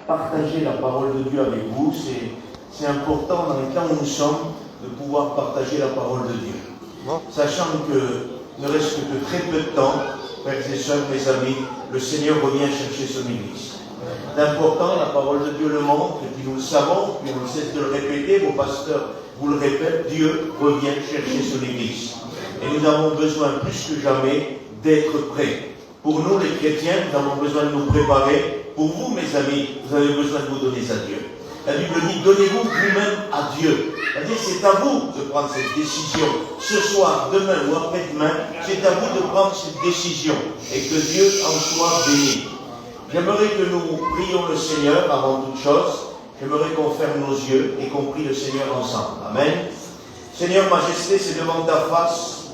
Partager la parole de Dieu avec vous, c'est important dans les temps où nous sommes de pouvoir partager la parole de Dieu. Sachant que, ne reste que très peu de temps, frères et sœurs, mes amis, le Seigneur revient chercher son Église. L'important, la parole de Dieu le montre, et puis nous le savons, puis on ne cesse de le répéter, vos pasteurs vous le répètent, Dieu revient chercher son Église. Et nous avons besoin plus que jamais d'être prêts. Pour nous, les chrétiens, nous avons besoin de nous préparer. Pour vous, mes amis, vous avez besoin de vous donner à Dieu. La Bible dit, donnez-vous vous-même à Dieu. C'est-à-dire, c'est à vous de prendre cette décision. Ce soir, demain ou après-demain, c'est à vous de prendre cette décision. Et que Dieu en soit béni. J'aimerais que nous prions le Seigneur avant toute chose. J'aimerais qu'on ferme nos yeux et qu'on prie le Seigneur ensemble. Amen. Seigneur, Majesté, c'est devant ta face,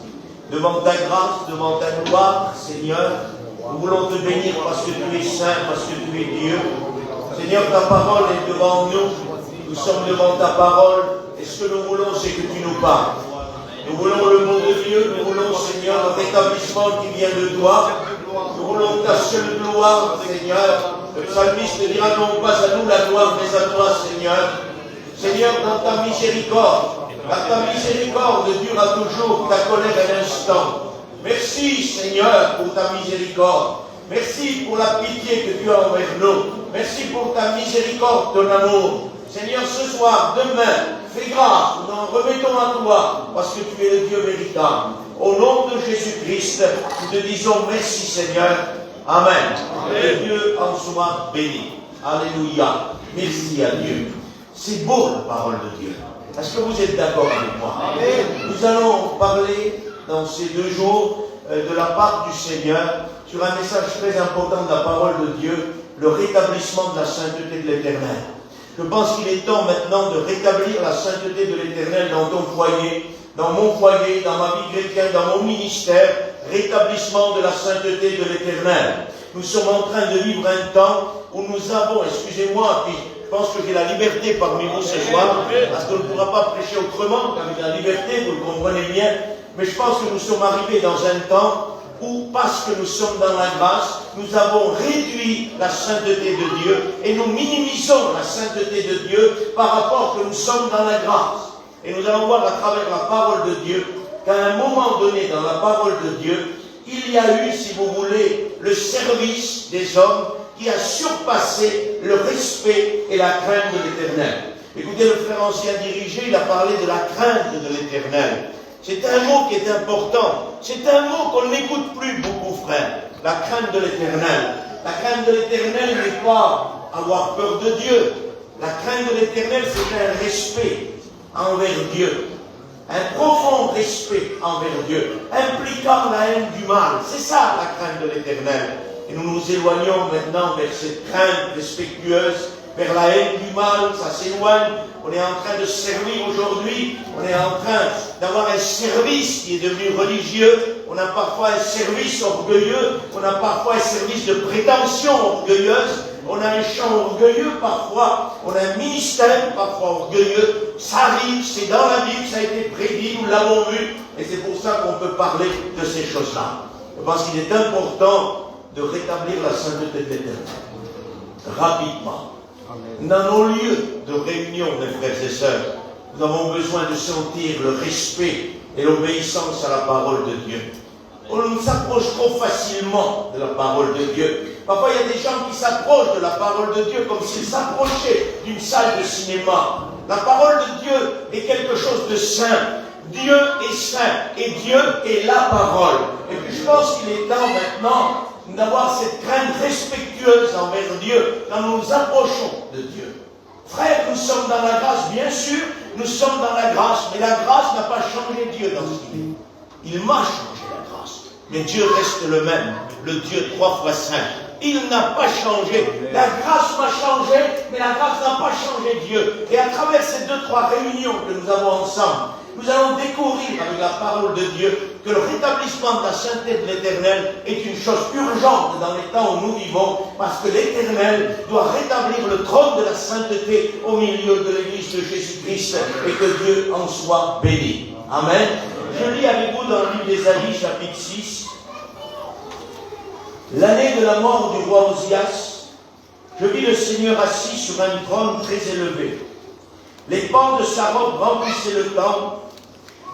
devant ta grâce, devant ta gloire, Seigneur. Nous voulons te bénir parce que tu es saint, parce que tu es Dieu. Seigneur, ta parole est devant nous. Nous sommes devant ta parole. Et ce que nous voulons, c'est que tu nous parles. Nous voulons le mot de Dieu. Nous voulons, Seigneur, le rétablissement qui vient de toi. Nous voulons ta seule gloire, Seigneur. Le psalmiste dira non pas à nous la gloire, mais à toi, Seigneur. Seigneur, dans ta miséricorde, dure à toujours, ta colère est l'instant. Merci, Seigneur, pour ta miséricorde. Merci pour la pitié que tu as envers nous. Merci pour ta miséricorde, ton amour. Seigneur, ce soir, demain, fais grâce, nous en remettons à toi, parce que tu es le Dieu véritable. Au nom de Jésus-Christ, nous te disons merci, Seigneur. Amen. Que Dieu en soit béni. Alléluia. Merci à Dieu. C'est beau la parole de Dieu. Est-ce que vous êtes d'accord avec moi? Amen. Nous allons parler dans ces 2 jours de la part du Seigneur sur un message très important de la parole de Dieu, le rétablissement de la sainteté de l'Éternel. Je pense qu'il est temps maintenant de rétablir la sainteté de l'Éternel dans ton foyer, dans mon foyer, dans ma vie chrétienne, dans mon ministère, rétablissement de la sainteté de l'Éternel. Nous sommes en train de vivre un temps où nous avons, excusez-moi, puis je pense que j'ai la liberté parmi vous ce soir, parce qu'on ne pourra pas prêcher autrement qu'avec la liberté, vous le comprenez bien, mais je pense que nous sommes arrivés dans un temps où, parce que nous sommes dans la grâce, nous avons réduit la sainteté de Dieu et nous minimisons la sainteté de Dieu par rapport que nous sommes dans la grâce. Et nous allons voir à travers la parole de Dieu qu'à un moment donné dans la parole de Dieu, il y a eu, si vous voulez, le service des hommes qui a surpassé le respect et la crainte de l'Éternel. Écoutez, le frère ancien dirigé, il a parlé de la crainte de l'Éternel. C'est un mot qui est important. C'est un mot qu'on n'écoute plus beaucoup, frère. La crainte de l'Éternel. La crainte de l'Éternel n'est pas avoir peur de Dieu. La crainte de l'Éternel, c'est un respect envers Dieu. Un profond respect envers Dieu, impliquant la haine du mal. C'est ça la crainte de l'Éternel. Et nous nous éloignons maintenant vers cette crainte respectueuse, vers la haine du mal, ça s'éloigne. On est en train de servir aujourd'hui, on est en train d'avoir un service qui est devenu religieux, on a parfois un service orgueilleux, on a parfois un service de prétention orgueilleuse, on a un chant orgueilleux parfois, on a un ministère parfois orgueilleux, ça arrive, c'est dans la Bible, ça a été prédit, nous l'avons vu, et c'est pour ça qu'on peut parler de ces choses-là. Je pense qu'il est important de rétablir la sainteté de l'Éternel, rapidement. Dans nos lieux de réunion, mes frères et sœurs, nous avons besoin de sentir le respect et l'obéissance à la parole de Dieu. On nous s'approche trop facilement de la parole de Dieu. Parfois, il y a des gens qui s'approchent de la parole de Dieu comme s'ils s'approchaient d'une salle de cinéma. La parole de Dieu est quelque chose de saint. Dieu est saint et Dieu est la parole. Et puis je pense qu'il est temps maintenant d'avoir cette crainte respectueuse envers Dieu quand nous nous approchons de Dieu. Frères, nous sommes dans la grâce, bien sûr, nous sommes dans la grâce, mais la grâce n'a pas changé Dieu dans ce qu'il est. Il m'a changé la grâce, mais Dieu reste le même, le Dieu 3 fois saint. Il n'a pas changé. La grâce m'a changé, mais la grâce n'a pas changé Dieu. Et à travers ces 2-3 réunions que nous avons ensemble, nous allons découvrir avec la parole de Dieu que le rétablissement de la sainteté de l'Éternel est une chose urgente dans les temps où nous vivons, parce que l'Éternel doit rétablir le trône de la sainteté au milieu de l'Église de Jésus-Christ, et que Dieu en soit béni. Amen. Je lis avec vous dans le livre d'Ésaïe, chapitre 6. L'année de la mort du roi Osias, Je vis le Seigneur assis sur un trône très élevé. Les pans de sa robe remplissaient le temple.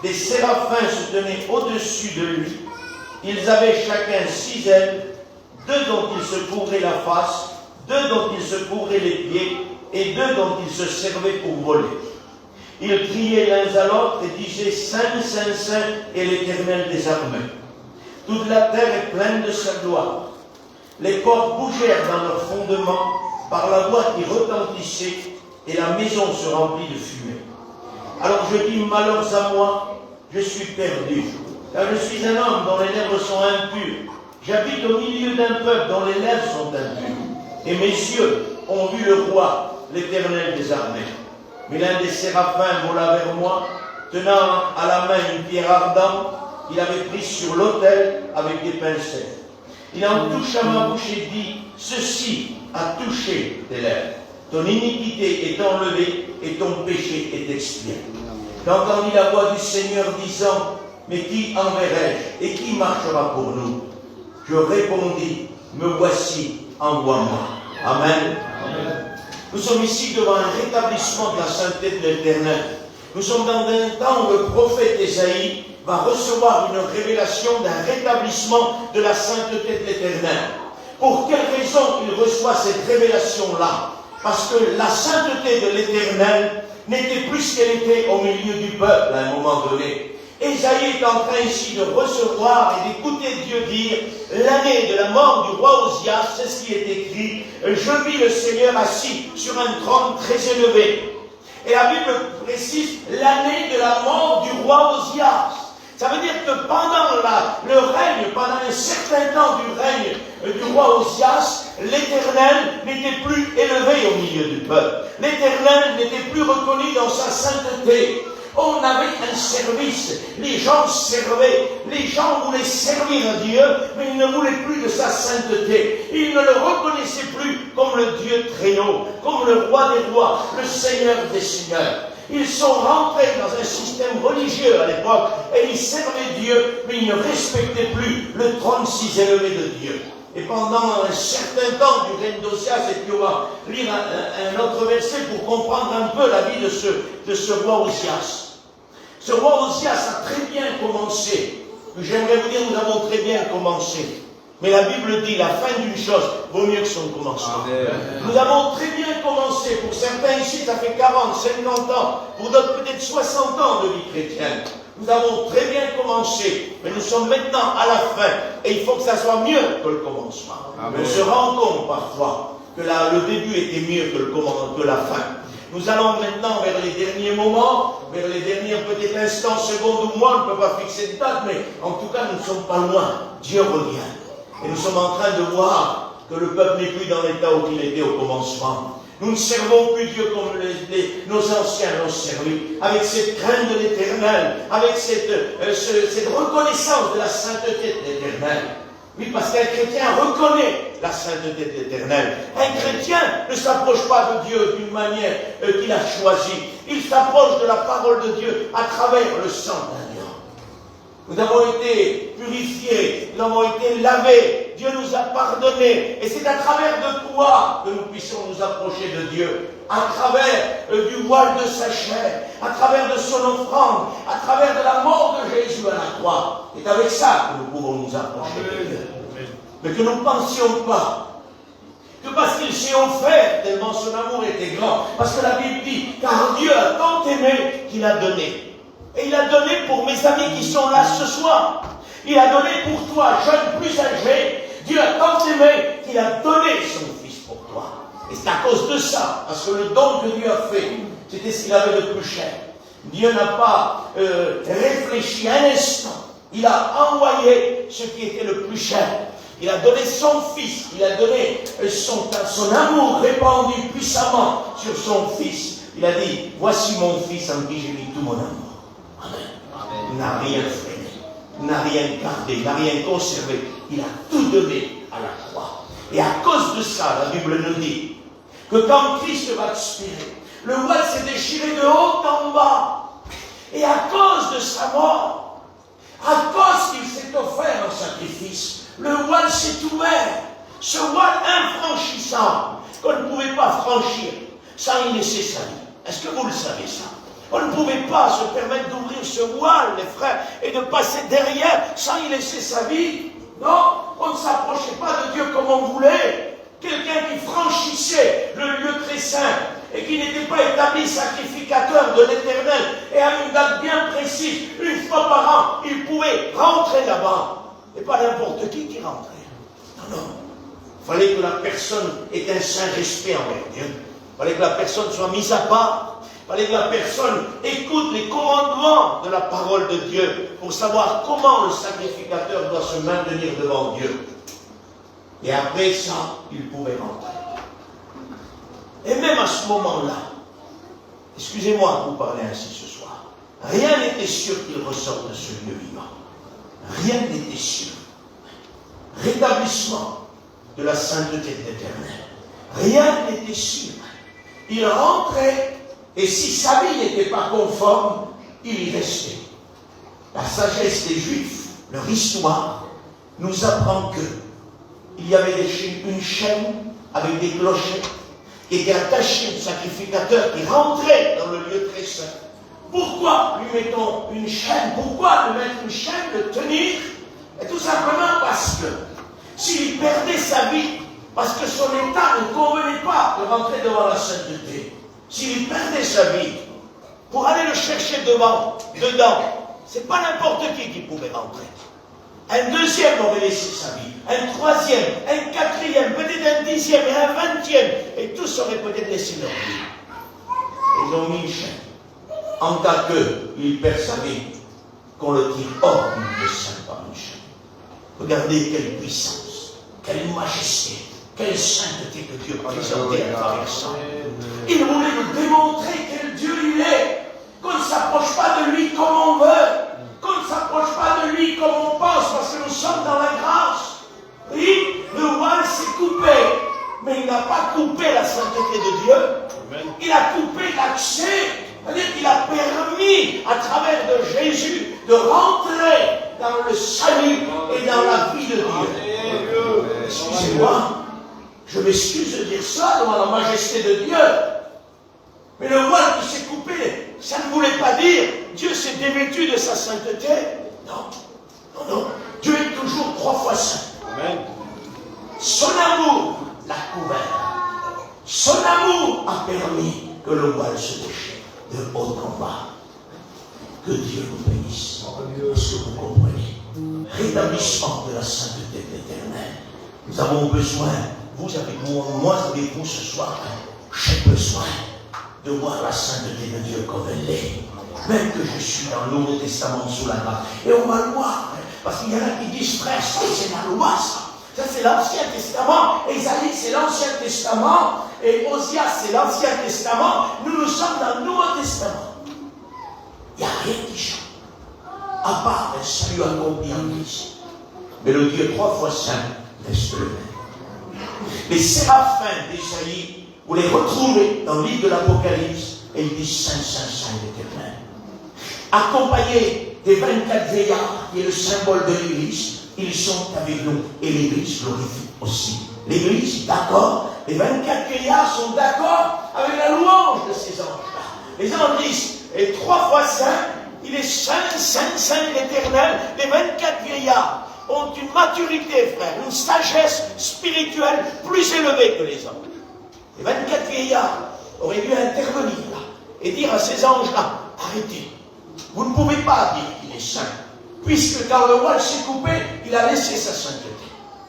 Des séraphins se tenaient au-dessus de lui. Ils avaient chacun 6 ailes, 2 dont ils se couvraient la face, 2 dont ils se couvraient les pieds, et 2 dont ils se servaient pour voler. Ils criaient l'un à l'autre et disaient « Saint, Saint, Saint est l'Éternel des armées. Toute la terre est pleine de sa gloire. » Les corps bougèrent dans leur fondement par la voix qui retentissait, et la maison se remplit de fumée. Alors je dis « Malheur à moi, je suis perdu, car je suis un homme dont les lèvres sont impures. J'habite au milieu d'un peuple dont les lèvres sont impures. Et mes yeux ont vu le roi, l'Éternel des armées. » Mais l'un des séraphins vola vers moi, tenant à la main une pierre ardente qu'il avait prise sur l'autel avec des pincettes. Il en toucha ma bouche et dit, « Ceci a touché tes lèvres. Ton iniquité est enlevée et ton péché est expié. » J'entendis la voix du Seigneur disant, « Mais qui enverrai-je et qui marchera pour nous ?» Je répondis, « Me voici, envoie-moi. » Amen. Amen. Nous sommes ici devant un rétablissement de la sainteté de l'Éternel. Nous sommes dans un temps où le prophète Ésaïe va recevoir une révélation d'un rétablissement de la sainteté de l'Éternel. Pour quelle raison il reçoit cette révélation-là? Parce que la sainteté de l'Éternel n'était plus ce qu'elle était au milieu du peuple à un moment donné. Ésaïe est en train ici de recevoir et d'écouter Dieu dire l'année de la mort du roi Osias, c'est ce qui est écrit, je vis le Seigneur assis sur un trône très élevé. Et la Bible précise l'année de la mort du roi Osias. Ça veut dire que pendant le règne, pendant un certain temps du règne du roi Osias, l'Éternel n'était plus élevé au milieu du peuple. L'Éternel n'était plus reconnu dans sa sainteté. On avait un service, les gens servaient, les gens voulaient servir Dieu, mais ils ne voulaient plus de sa sainteté. Ils ne le reconnaissaient plus comme le Dieu très haut, comme le roi des rois, le Seigneur des seigneurs. Ils sont rentrés dans un système religieux à l'époque, et ils servaient Dieu, mais ils ne respectaient plus le trône si élevé de Dieu. Et pendant un certain temps du règne d'Osias, et puis on va lire un autre verset pour comprendre un peu la vie de ce roi Osias. Ce roi Osias a très bien commencé. J'aimerais vous dire, nous avons très bien commencé. Mais la Bible dit, la fin d'une chose vaut mieux que son commencement. Nous avons très bien commencé. Pour certains ici, ça fait 40, 50 ans. Pour d'autres, peut-être 60 ans de vie chrétienne. Nous avons très bien commencé. Mais nous sommes maintenant à la fin. Et il faut que ça soit mieux que le commencement. Amen. On se rend compte parfois que le début était mieux que la fin. Nous allons maintenant vers les derniers moments, vers les derniers peut-être instants, secondes ou mois, on ne peut pas fixer de date, mais en tout cas nous ne sommes pas loin. Dieu revient. Et nous sommes en train de voir que le peuple n'est plus dans l'état où il était au commencement. Nous ne servons plus Dieu comme nos anciens l'ont servi, avec cette crainte de l'Éternel, avec cette reconnaissance de la sainteté de l'Éternel. Oui, parce qu'un chrétien reconnaît la sainteté de l'Éternel. Un chrétien ne s'approche pas de Dieu d'une manière qu'il a choisie. Il s'approche de la parole de Dieu à travers le sang d'agneau. Nous avons été purifiés, nous avons été lavés, Dieu nous a pardonnés. Et c'est à travers de toi que nous puissions nous approcher de Dieu. À travers du voile de sa chair, à travers de son offrande, à travers de la mort de Jésus à la croix. C'est avec ça que nous pouvons nous approcher de Dieu. Mais que nous ne pensions pas que parce qu'il s'est offert, tellement son amour était grand, parce que la Bible dit, car Dieu a tant aimé qu'il a donné. Et il a donné pour mes amis qui sont là ce soir. Il a donné pour toi, jeune plus âgé. Dieu a tant aimé qu'il a donné son Fils pour toi. Et c'est à cause de ça, parce que le don que Dieu a fait, c'était ce qu'il avait de plus cher. Dieu n'a pas réfléchi un instant. Il a envoyé ce qui était le plus cher. Il a donné son Fils. Il a donné son amour répandu puissamment sur son Fils. Il a dit, voici mon Fils en qui j'ai mis tout mon amour. Amen. Il n'a rien freiné. Il n'a rien gardé. Il n'a rien conservé. Il a tout donné à la croix. Et à cause de ça, la Bible nous dit que quand Christ va expirer, le voile s'est déchiré de haut en bas. Et à cause de sa mort, à cause qu'il s'est offert en sacrifice, le voile s'est ouvert. Ce voile infranchissant, qu'on ne pouvait pas franchir sans y laisser sa vie. Est-ce que vous le savez ça? On ne pouvait pas se permettre d'ouvrir ce voile, les frères, et de passer derrière sans y laisser sa vie. Non, on ne s'approchait pas de Dieu comme on voulait. Quelqu'un qui franchissait le lieu très saint et qui n'était pas établi sacrificateur de l'Éternel et à une date bien précise, une fois par an, il pouvait rentrer là-bas. Et pas n'importe qui rentrait. Non, non. Il fallait que la personne ait un saint respect envers Dieu. Il fallait que la personne soit mise à part. Il fallait que la personne écoute les commandements de la parole de Dieu pour savoir comment le sacrificateur doit se maintenir devant Dieu. Et après ça, il pouvait rentrer. Et même à ce moment-là, excusez-moi de vous parler ainsi ce soir, rien n'était sûr qu'il ressorte de ce lieu vivant. Rien n'était sûr. Rétablissement de la sainteté de l'Éternel. Rien n'était sûr. Il rentrait, et si sa vie n'était pas conforme, il y restait. La sagesse des Juifs, leur histoire, nous apprend que il y avait une chaîne avec des clochets qui étaient attachés au sacrificateur qui rentrait dans le lieu très saint. Pourquoi lui mettons une chaîne? Pourquoi lui mettre une chaîne, le tenir? Et tout simplement parce que s'il perdait sa vie, parce que son état ne convenait pas de rentrer devant la sainteté, s'il perdait sa vie, pour aller le chercher dedans, c'est pas n'importe qui pouvait rentrer. Un deuxième aurait laissé sa vie, un troisième, un quatrième, peut-être un dixième et un vingtième, et tous auraient peut-être laissé leur vie. Ils ont mis une chaîne, en cas qu'il perd sa vie, qu'on le tire hors du lieu saint par une chaîne. Regardez quelle puissance, quelle majesté, quelle sainteté que Dieu présentait à travers ça. Il voulait nous démontrer quel Dieu il est, qu'on ne s'approche pas de lui comme on veut, qu'on ne s'approche pas de lui comme on pense, parce que nous sommes dans la grâce. Oui, le voile s'est coupé, mais il n'a pas coupé la sainteté de Dieu. Amen. Il a coupé l'accès, c'est-à-dire qu'il a permis, à travers de Jésus, de rentrer dans le salut et dans la vie de Dieu. Excusez-moi, je m'excuse de dire ça devant la majesté de Dieu. Mais le voile qui s'est coupé, ça ne voulait pas dire Dieu s'est dévêtu de sa sainteté. Non, non, non. Dieu est toujours 3 fois saint. Amen. Son amour l'a couvert. Son amour a permis que le voile se déchire de haut en bas. Que Dieu nous bénisse. Est-ce que vous comprenez? Rétablissement de la sainteté de l'Éternel. Nous avons besoin, vous avec moi avec vous ce soir, j'ai besoin de voir la sainteté de Dieu comme elle est. Même que je suis dans le Nouveau Testament sous la grâce. Et on va le voir. Parce qu'il y en a qui disent, frère, ça c'est la loi, ça. Ça c'est l'Ancien Testament. Ésaïe c'est l'Ancien Testament. Et Osias c'est l'Ancien Testament. Nous sommes dans le Nouveau Testament. Il n'y a rien qui change. À part le salut accompli en Christ. Mais le Dieu 3 fois saint reste le même. Les séraphins d'Ésaïe, vous les retrouvez dans le livre de l'Apocalypse, et ils disent Saint, Saint, Saint l'Éternel. Accompagnés des 24 vieillards, qui est le symbole de l'Église, ils sont avec nous. Et l'Église glorifie aussi. L'Église, d'accord, les 24 vieillards sont d'accord avec la louange de ces anges-là. Les anges disent, et 3 fois saint, il est Saint, Saint, Saint l'Éternel. Les 24 vieillards ont une maturité, frère, une sagesse spirituelle plus élevée que les anges. Les 24 vieillards auraient dû intervenir là et dire à ces anges-là, arrêtez, vous ne pouvez pas dire qu'il est saint, puisque quand le voile s'est coupé, il a laissé sa sainteté.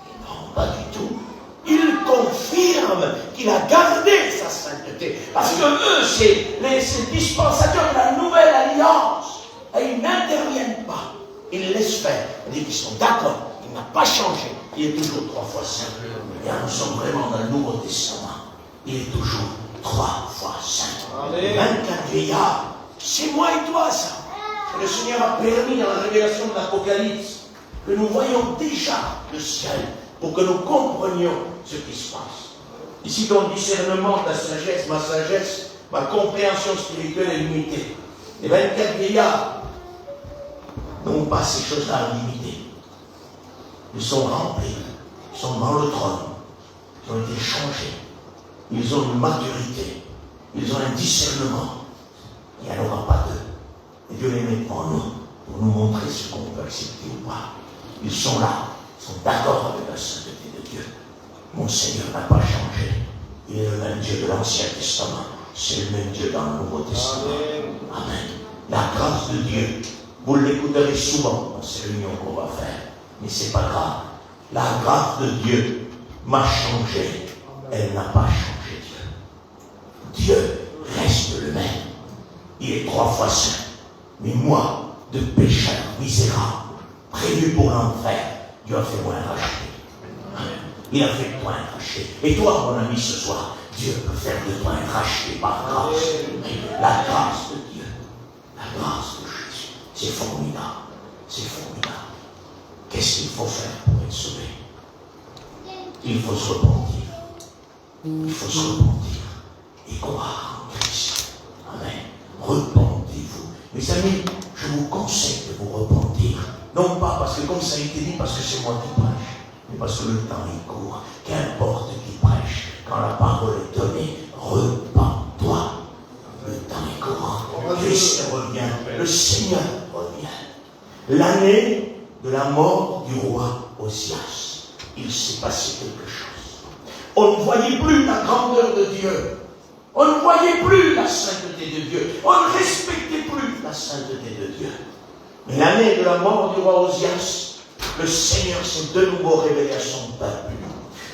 Et non, pas du tout. Il confirme qu'il a gardé sa sainteté, parce que eux, c'est les dispensateurs de la nouvelle alliance, et ils n'interviennent pas, ils laissent faire. Ils disent qu'ils sont d'accord, il n'a pas changé, il est toujours 3 fois saint. Et nous sommes vraiment dans le Nouveau Testament. Il est toujours 3 fois saint. 24 vieillards, c'est moi et toi ça. Et le Seigneur a permis dans la révélation de l'Apocalypse que nous voyons déjà le ciel pour que nous comprenions ce qui se passe. Ici, ton discernement, ta sagesse, ma compréhension spirituelle est limitée. Les 24 vieillards n'ont pas ces choses-là limitées. Ils sont remplis, ils sont dans le trône, ils ont été changés. ils ont une maturité, ils ont un discernement. Il n'y en aura pas deux. Et Dieu les met devant nous pour nous montrer ce qu'on peut accepter ou pas. Ils sont là, ils sont d'accord avec la sainteté de Dieu. Mon Seigneur n'a pas changé. Il est le même Dieu de l'Ancien Testament. C'est le même Dieu dans le Nouveau Testament. Amen. La grâce de Dieu, vous l'écouterez souvent dans ces réunions qu'on va faire. Mais ce n'est pas grave. La grâce de Dieu m'a changé. Elle n'a pas changé Dieu. Dieu reste le même. Il est 3 fois saint. Mais moi, de pécheur misérable, prévu pour l'enfer, Dieu a fait moi un racheté. Il a fait de toi un racheté. Et toi, mon ami, ce soir, Dieu peut faire de toi un racheté par grâce. La grâce de Dieu. La grâce de Jésus. C'est formidable. C'est formidable. Qu'est-ce qu'il faut faire pour être sauvé? Il faut se repentir. Il faut se repentir et croire en Christ. Amen. Repentez-vous. Mes amis, je vous conseille de vous repentir. Non pas parce que, comme ça a été dit, parce que c'est moi qui prêche, mais parce que le temps est court. Qu'importe qui prêche, quand la parole est donnée, repens-toi. Le temps est court. Christ revient. Le Seigneur revient. L'année de la mort du roi Osias, il s'est passé quelque chose. On ne voyait plus la grandeur de Dieu. On ne voyait plus la sainteté de Dieu. On ne respectait plus la sainteté de Dieu. Mais l'année de la mort du roi Osias, le Seigneur s'est de nouveau révélé à son peuple.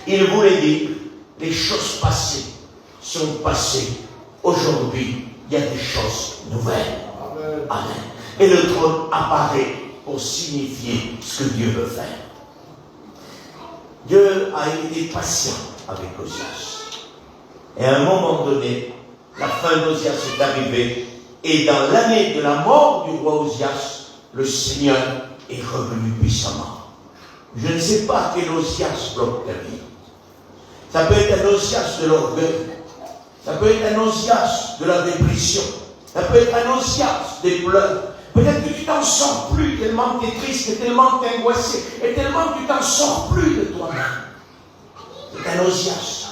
Il voulait dire, les choses passées sont passées. Aujourd'hui, il y a des choses nouvelles. Amen. Et le trône apparaît pour signifier ce que Dieu veut faire. Dieu a été patient avec Osias. Et à un moment donné, la fin d'Osias est arrivée. Et dans l'année de la mort du roi Osias, le Seigneur est revenu puissamment. Je ne sais pas quel Osias bloque ta vie. Ça peut être un Osias de l'orgueil. Ça peut être un Osias de la dépression. Ça peut être un Osias des pleurs. Peut-être que tu t'en sors plus tellement tu es triste, et tellement tu es angoissé, et tellement tu t'en sors plus de toi-même. C'est un Osias.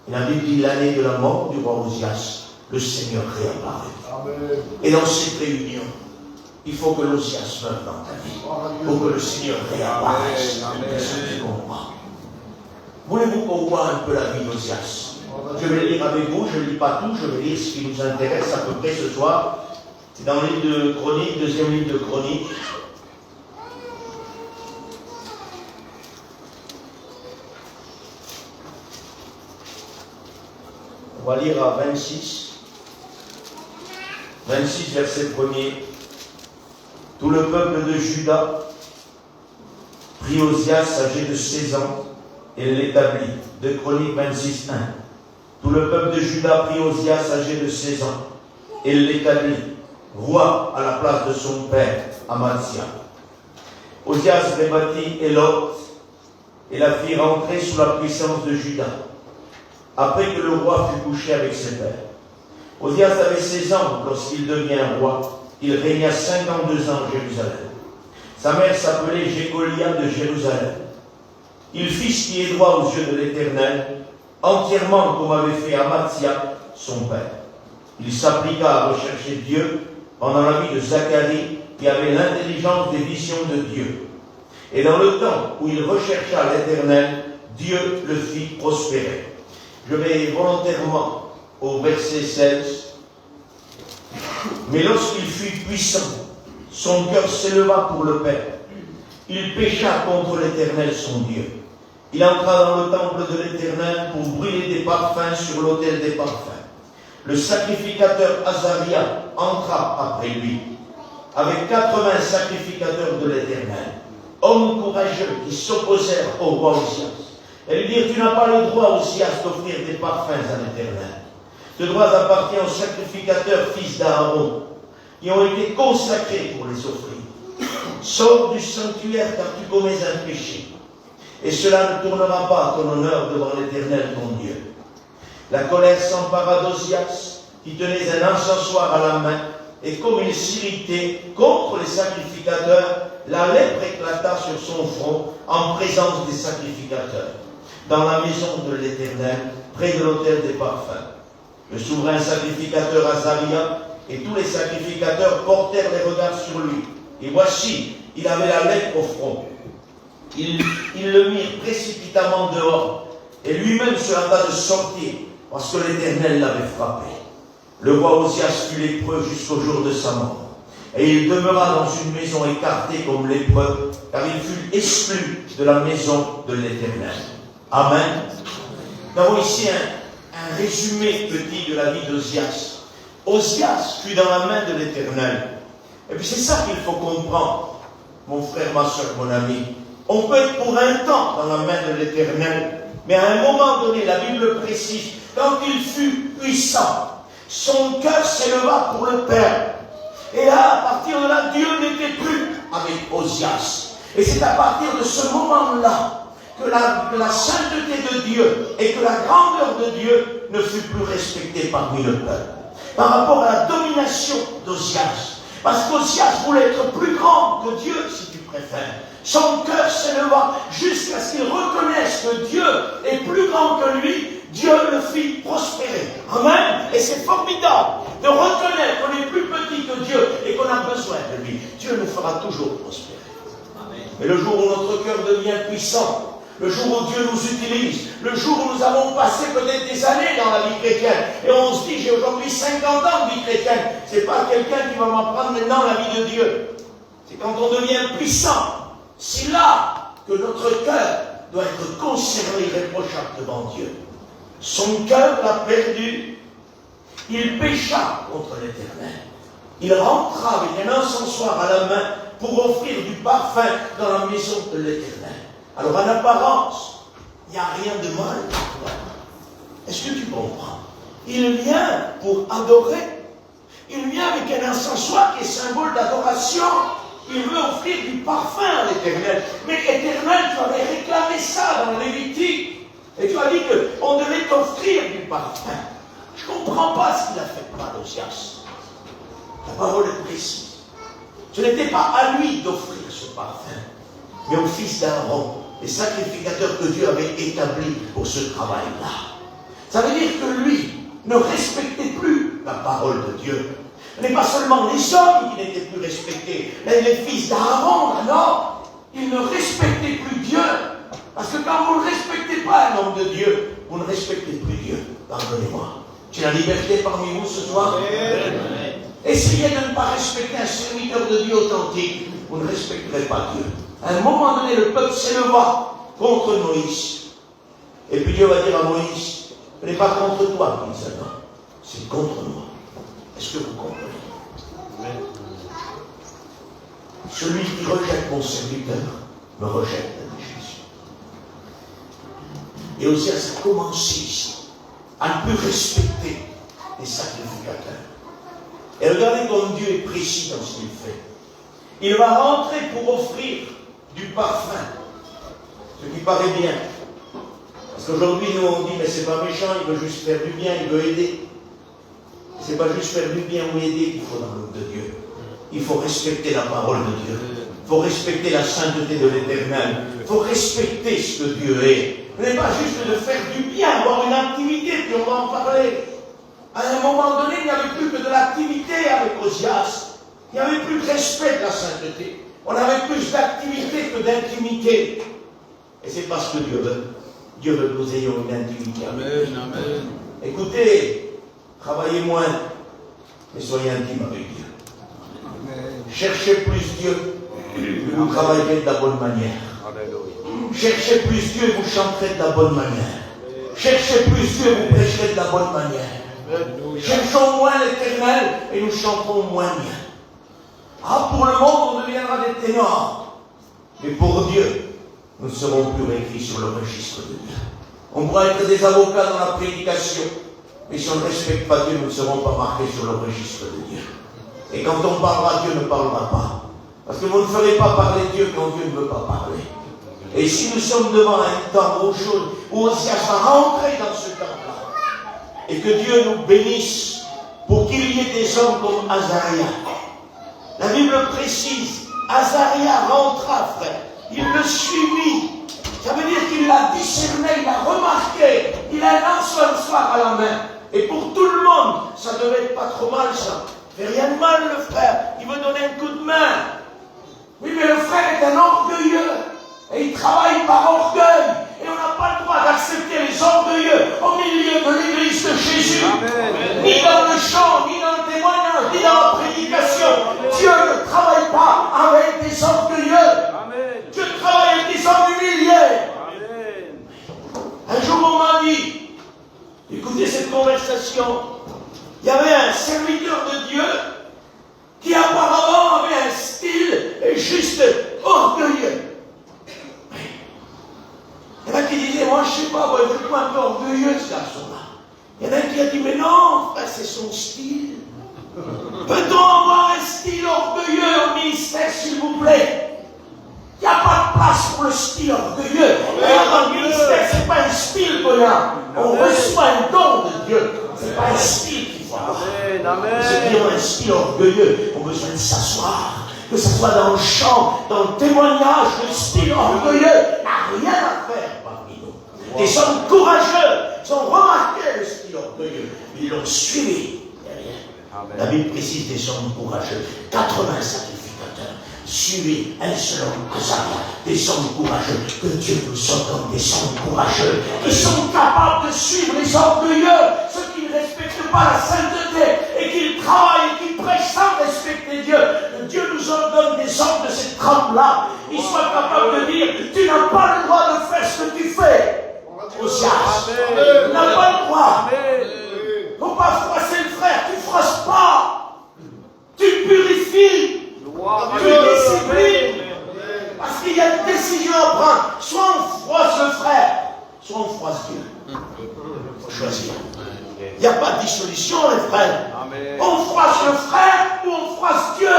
Et la Bible dit l'année de la mort du roi Osias, le Seigneur réapparaît. Amen. Et dans cette réunion, il faut que l'Osias meure dans ta vie. Pour que le Seigneur réapparaisse. Voulez-vous qu'on voit un peu la vie d'Osias? Je vais lire avec vous, je ne lis pas tout, je vais lire ce qui nous intéresse à peu près ce soir. C'est dans le livre de Chroniques, deuxième livre de Chroniques. On va lire à 26. 26, verset 1er. Tout le peuple de Juda prit Osias âgé de 16 ans et l'établit. De Chroniques 26, 1. Tout le peuple de Juda prit Osias âgé de 16 ans et l'établit roi à la place de son père, Amaziah. Osias rebâtit Élot et la fit rentrer sous la puissance de Juda, après que le roi fut couché avec ses pères. Osias avait 16 ans lorsqu'il devient roi. Il régna 52 ans à Jérusalem. Sa mère s'appelait Jégolia de Jérusalem. Il fit ce qui est droit aux yeux de l'Éternel, entièrement comme avait fait Amaziah, son père. Il s'appliqua à rechercher Dieu pendant la vie de Zacharie, qui avait l'intelligence des visions de Dieu. Et dans le temps où il rechercha l'Éternel, Dieu le fit prospérer. Je vais volontairement au verset 16. Mais lorsqu'il fut puissant, son cœur s'éleva pour le Père. Il pécha contre l'Éternel son Dieu. Il entra dans le temple de l'Éternel pour brûler des parfums sur l'autel des parfums. Le sacrificateur Azaria entra après lui, avec 80 sacrificateurs de l'Éternel, hommes courageux qui s'opposèrent au roi Osias. Et lui dirent, tu n'as pas le droit, Osias, d'offrir des parfums à l'Éternel. Ce droit appartient aux sacrificateurs fils d'Aaron, qui ont été consacrés pour les offrir. Sors du sanctuaire car tu commets un péché. Et cela ne tournera pas à ton honneur devant l'Éternel ton Dieu. La colère s'empara d'Osias, qui tenait un encensoir à la main, et comme il s'irritait contre les sacrificateurs, la lèpre éclata sur son front en présence des sacrificateurs. Dans la maison de l'Éternel, près de l'autel des parfums. Le souverain sacrificateur Azaria et tous les sacrificateurs portèrent les regards sur lui. Et voici, il avait la lèpre au front. Ils le mirent précipitamment dehors, et lui-même se hâta de sortir, parce que l'Éternel l'avait frappé. Le roi Osias fut lépreux jusqu'au jour de sa mort. Et il demeura dans une maison écartée comme lépreux, car il fut exclu de la maison de l'Éternel. Amen. Nous avons ici un résumé petit de la vie d'Osias. Osias fut dans la main de l'Éternel. Et puis c'est ça qu'il faut comprendre, mon frère, ma soeur, mon ami. On peut être pour un temps dans la main de l'Éternel, mais à un moment donné, la Bible précise, quand il fut puissant, son cœur s'éleva pour le Père. Et là, à partir de là, Dieu n'était plus avec Osias. Et c'est à partir de ce moment-là que la sainteté de Dieu et que la grandeur de Dieu ne fut plus respectée parmi le peuple. Par rapport à la domination d'Osias. Parce qu'Osias voulait être plus grand que Dieu, si tu préfères. Son cœur s'éleva jusqu'à ce qu'il reconnaisse que Dieu est plus grand que lui. Dieu le fit prospérer. Amen. Et c'est formidable de reconnaître qu'on est plus petit que Dieu et qu'on a besoin de lui. Dieu nous fera toujours prospérer. Amen. Mais le jour où notre cœur devient puissant, le jour où Dieu nous utilise, le jour où nous avons passé peut-être des années dans la vie chrétienne, et on se dit, j'ai aujourd'hui 50 ans de vie chrétienne, c'est pas quelqu'un qui va m'apprendre maintenant la vie de Dieu. C'est quand on devient puissant, c'est là que notre cœur doit être conservé irréprochable devant Dieu. Son cœur l'a perdu, il pécha contre l'Éternel. Il rentra avec un encensoir à la main pour offrir du parfum dans la maison de l'Éternel. Alors, en apparence, il n'y a rien de mal. Est-ce que tu comprends? Il vient pour adorer. Il vient avec un encensoir qui est symbole d'adoration. Il veut offrir du parfum à l'Éternel. Mais l'Éternel, tu avais réclamé ça dans Lévitique. Et tu as dit qu'on devait t'offrir du parfum. Je ne comprends pas ce qu'il a fait mal Osias. La parole est précise. Ce n'était pas à lui d'offrir ce parfum, mais au fils d'Aaron, les sacrificateurs que Dieu avait établis pour ce travail-là. Ça veut dire que lui ne respectait plus la parole de Dieu. Ce n'est pas seulement les hommes qui n'étaient plus respectés, mais les fils d'Aaron, alors, ils ne respectaient plus Dieu. Parce que quand vous ne respectez pas un homme de Dieu, vous ne respectez plus Dieu. Pardonnez-moi. J'ai la liberté parmi vous ce soir. Amen. Essayez de ne pas respecter un serviteur de Dieu authentique. Vous ne respecterez pas Dieu. À un moment donné, le peuple s'éleva contre Moïse. Et puis Dieu va dire à Moïse, ce n'est pas contre toi, non, c'est contre moi. Est-ce que vous comprenez? Amen. Celui qui rejette mon serviteur me rejette, dit Jésus. Et aussi, ça a commencé ici, à ne plus respecter les sacrificateurs. Et regardez comme Dieu est précis dans ce qu'il fait. Il va rentrer pour offrir du parfum, ce qui paraît bien. Parce qu'aujourd'hui, nous, on dit, mais c'est pas méchant, il veut juste faire du bien, il veut aider. C'est pas juste faire du bien ou aider qu'il faut dans l'œuvre de Dieu. Il faut respecter la parole de Dieu. Il faut respecter la sainteté de l'Éternel. Il faut respecter ce que Dieu est. Ce n'est pas juste de faire du bien, avoir une activité, puis on va en parler. À un moment donné, il n'y avait plus que de l'activité avec Osias. Il n'y avait plus de respect de la sainteté. On avait plus d'activité que d'intimité. Et c'est parce que Dieu veut. Dieu veut que nous ayons une intimité. Amen, amen. Écoutez, travaillez moins, mais soyez intimes avec Dieu. Amen. Cherchez plus Dieu, et vous travaillerez de la bonne manière. Amen. Cherchez plus Dieu, et vous chanterez de la bonne manière. Cherchez plus Dieu, et vous prêcherez de la bonne manière. Amen. Cherchons moins l'Éternel, et nous chanterons moins bien. Ah, pour le monde, on deviendra des ténors. Mais pour Dieu, nous ne serons plus écrits sur le registre de Dieu. On pourra être des avocats dans la prédication, mais si on ne respecte pas Dieu, nous ne serons pas marqués sur le registre de Dieu. Et quand on parlera, Dieu ne parlera pas. Parce que vous ne ferez pas parler Dieu quand Dieu ne veut pas parler. Et si nous sommes devant un temps où Osias va rentrer dans ce temps-là, et que Dieu nous bénisse pour qu'il y ait des hommes comme Azaria. La Bible précise, Azaria rentra, frère. Il le suivit. Ça veut dire qu'il l'a discerné, il l'a remarqué. Il a un encensoir à la main. Et pour tout le monde, ça devait être pas trop mal ça. Il fait rien de mal le frère. Il veut donner un coup de main. Oui, mais le frère est un orgueilleux. Et il travaille par orgueil. Et on n'a pas le droit d'accepter les orgueilleux au milieu de l'église de Jésus. Amen. Ni dans le chant, ni dans le témoignage, ni dans la prédication. Amen. Dieu ne travaille pas avec des orgueilleux. Amen. Dieu travaille avec des hommes humiliés. Amen. Un jour on m'a dit, écoutez cette conversation, il y avait un serviteur de Dieu qui apparemment avait un style juste orgueilleux. Il y en a qui disaient, moi je ne sais pas, il est un peu orgueilleux ce garçon-là. Il y en a qui a dit, mais non, frère, c'est son style. Peut-on avoir un style orgueilleux au ministère, s'il vous plaît? Il n'y a pas de place pour le style orgueilleux. Dans le ministère, ce n'est pas un style qu'on a. On reçoit un don de Dieu. Ce n'est pas un style qu'il faut avoir. Ceux qui ont un style orgueilleux ont besoin de s'asseoir. Que ce soit dans le chant, dans le témoignage, le style orgueilleux n'a rien à faire parmi nous. Des hommes courageux, ils ont remarqué le style orgueilleux, ils l'ont suivi derrière. La Bible précise des hommes courageux, 80 sacrificateurs, suivis un seul homme, Azaria, des hommes courageux, que Dieu nous ordonne des hommes courageux, qui sont capables de suivre les orgueilleux, ceux qui ne respectent pas la sainteté, et qui travaillent, et qui prêchent sans respecter Dieu. Dieu nous ordonne des hommes de cette trempe-là. Ils soient capables de dire, tu n'as pas le droit de faire ce que tu fais. Osias, tu n'as pas le droit. Il ne faut pas froisser le frère, tu ne froisses pas. Tu purifies. Tu disciplines. Parce qu'il y a une décision à prendre. Soit on froisse le frère, soit on froisse Dieu. Il faut choisir. Il n'y a pas de dissolution, les frères. Amen. On froisse le frère ou on froisse Dieu.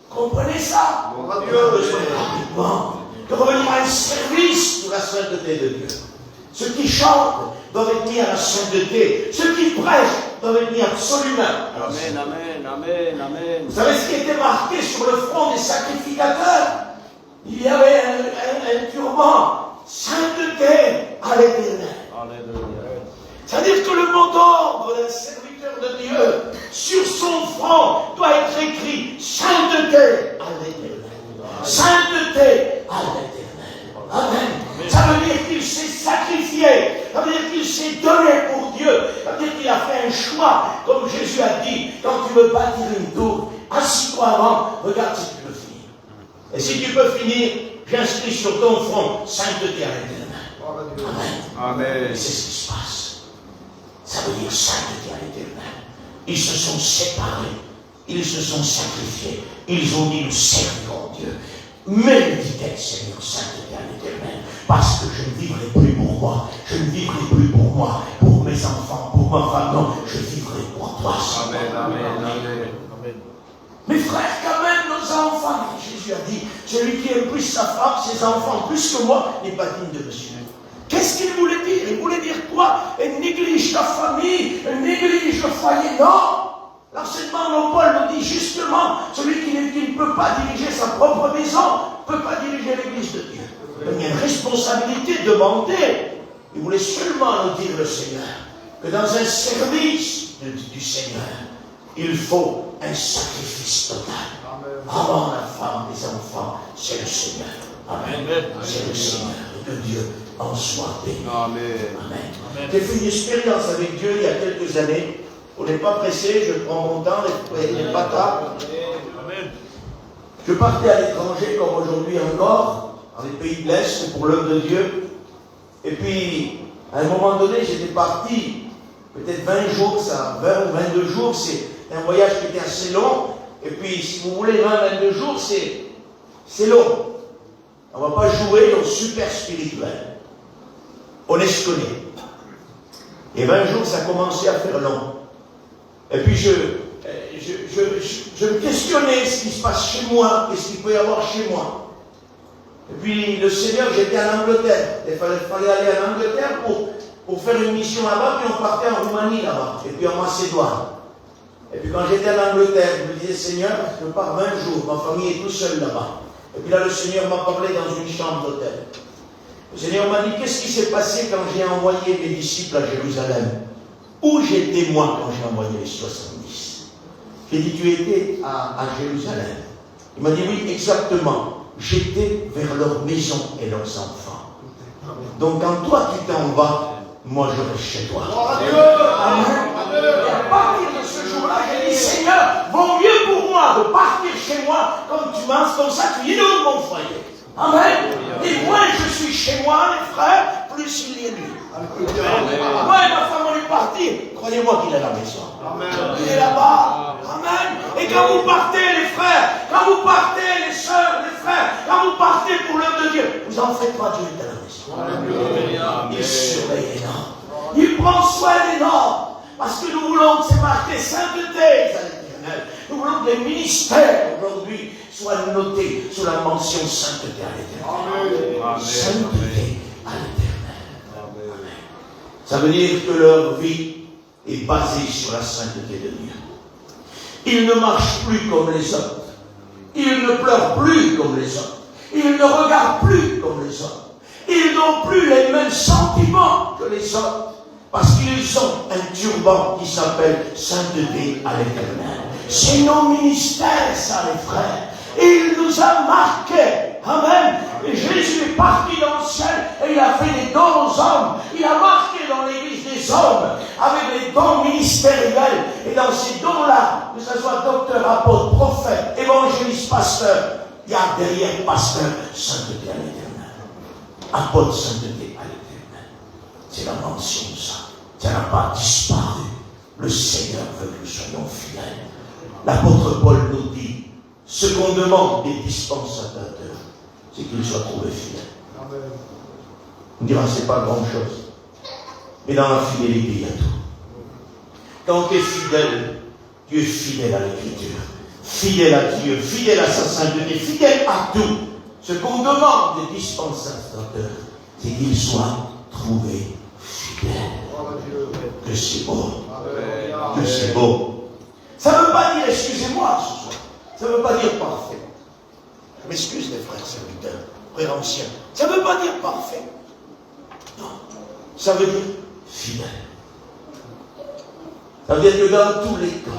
Comprenez ça? On a besoin rapidement de revenir à un service de la sainteté de Dieu. Ceux qui chantent doivent être mis à la sainteté. Ceux qui prêchent doivent être mis absolument. Amen, amen, amen, amen. Vous savez ce qui était marqué sur le front des sacrificateurs? Il y avait un turban. Sainteté à l'Éternel. C'est-à-dire que le mot d'ordre d'un serviteur de Dieu sur son front doit être écrit sainteté à l'Éternel. Sainteté à l'Éternel. Amen. Ça veut dire qu'il s'est sacrifié. Ça veut dire qu'il s'est donné pour Dieu. Ça veut dire qu'il a fait un choix. Comme Jésus a dit, quand tu veux bâtir une tour, assis-toi avant, regarde si tu peux finir. Et si tu peux finir, j'inscris sur ton front sainteté à l'Éternel. Amen. Amen. Et c'est ce qui se passe. Ça veut dire sainteté à l'Éternel. Ils se sont séparés, ils se sont sacrifiés, ils ont dit nous servirons Dieu. Mais dit-elle, Seigneur, sainteté à l'Éternel, parce que je ne vivrai plus pour moi, je ne vivrai plus pour moi, pour mes enfants, pour ma femme, non, je vivrai pour toi. Amen, amen, amen. Mes frères, quand même nos enfants, Jésus a dit, celui qui aime plus sa femme, ses enfants, plus que moi, n'est pas digne de monsieur. Qu'est-ce qu'il voulait dire? Il voulait dire quoi? Néglige ta famille, néglige le foyer. Non! L'enseignement de Paul nous dit justement, celui qui ne peut pas diriger sa propre maison, ne peut pas diriger l'église de Dieu. Il y a une responsabilité demandée. Il voulait seulement nous dire le Seigneur, que dans un service du Seigneur, il faut un sacrifice total. Avant la femme, les enfants, c'est le Seigneur. Amen. C'est le Seigneur. Que Dieu en soit béni. Amen. Amen. J'ai fait une expérience avec Dieu il y a quelques années. On n'est pas pressé, je prends mon temps, il n'est pas tard. Amen. Je partais à l'étranger comme aujourd'hui encore, dans les pays de l'Est, pour l'œuvre de Dieu. Et puis, à un moment donné, j'étais parti, peut-être 20 jours, ça, 20 ou 22 jours, c'est un voyage qui était assez long. Et puis, si vous voulez, 20-22 jours, c'est long. On ne va pas jouer au super spirituel. On est ce qu'on est. Et 20 jours, ça commençait à faire long. Et puis je me questionnais ce qui se passe chez moi, qu'est-ce qu'il peut y avoir chez moi. Et puis le Seigneur, j'étais en Angleterre. Il fallait aller en Angleterre pour faire une mission là-bas, puis on partait en Roumanie là-bas, et puis en Macédoine. Et puis quand j'étais en Angleterre, je me disais, Seigneur, je pars 20 jours, ma famille est tout seule là-bas. Et puis là, le Seigneur m'a parlé dans une chambre d'hôtel. Le Seigneur m'a dit, qu'est-ce qui s'est passé quand j'ai envoyé mes disciples à Jérusalem? Où j'étais moi quand j'ai envoyé les 70? J'ai dit, tu étais à Jérusalem. Il m'a dit, oui, exactement. J'étais vers leurs maisons et leurs enfants. Donc quand toi tu t'en vas, moi je reste chez toi. Amen. Et à partir de ce jour-là, j'ai dit, Seigneur, vaut mieux pour moi de partir chez moi comme tu m'as, comme ça tu inondes mon foyer. Amen. Et moins je suis chez moi, les frères, plus il y est lui. Moi et ma femme, on est partis. Croyez-moi qu'il est à la maison. Il est là-bas. Amen. Et quand vous partez, les frères, quand vous partez, les sœurs, les frères, quand vous partez pour l'œuvre de Dieu, vous en faites pas, Dieu est à la maison. Il surveille les normes. Il prend soin des normes. Parce que nous voulons que c'est marqué sainteté à l'Éternel. Nous voulons que les ministères aujourd'hui soient notés sous la mention sainteté à l'Éternel. Sainteté à l'Éternel. Ça veut dire que leur vie est basée sur la sainteté de Dieu. Ils ne marchent plus comme les autres. Ils ne pleurent plus comme les autres. Ils ne regardent plus comme les autres. Ils n'ont plus les mêmes sentiments que les autres. Parce qu'ils ont un turban qui s'appelle sainteté à l'Éternel. C'est nos ministères, ça, les frères. Et il nous a marqués. Amen. Et Jésus est parti dans le ciel et il a fait des dons aux hommes. Il a marqué dans l'église des hommes avec les dons ministériels. Et dans ces dons-là, que ce soit docteur, apôtre, prophète, évangéliste, pasteur, il y a derrière pasteur sainteté à l'Éternel. Apôtre sainteté à l'Éternel. C'est la mention de ça. Ça n'a pas disparu. Le Seigneur veut que nous soyons fidèles. L'apôtre Paul nous dit, ce qu'on demande des dispensateurs, c'est qu'ils soient trouvés fidèles. On dira, c'est pas grand-chose. Mais dans la fidélité, il y a tout. Quand tu es fidèle, tu es fidèle à l'Écriture, fidèle à Dieu, fidèle à sa sainteté, fidèle à tout. Ce qu'on demande des dispensateurs, c'est qu'ils soient trouvés fidèles. Que c'est beau. Que c'est beau. Ça ne veut pas dire, excusez-moi ce soir, ça ne veut pas dire parfait. Je m'excuse les frères serviteurs, frères anciens. Ça ne veut pas dire parfait. Non. Ça veut dire fidèle. Ça veut dire que dans tous les cas,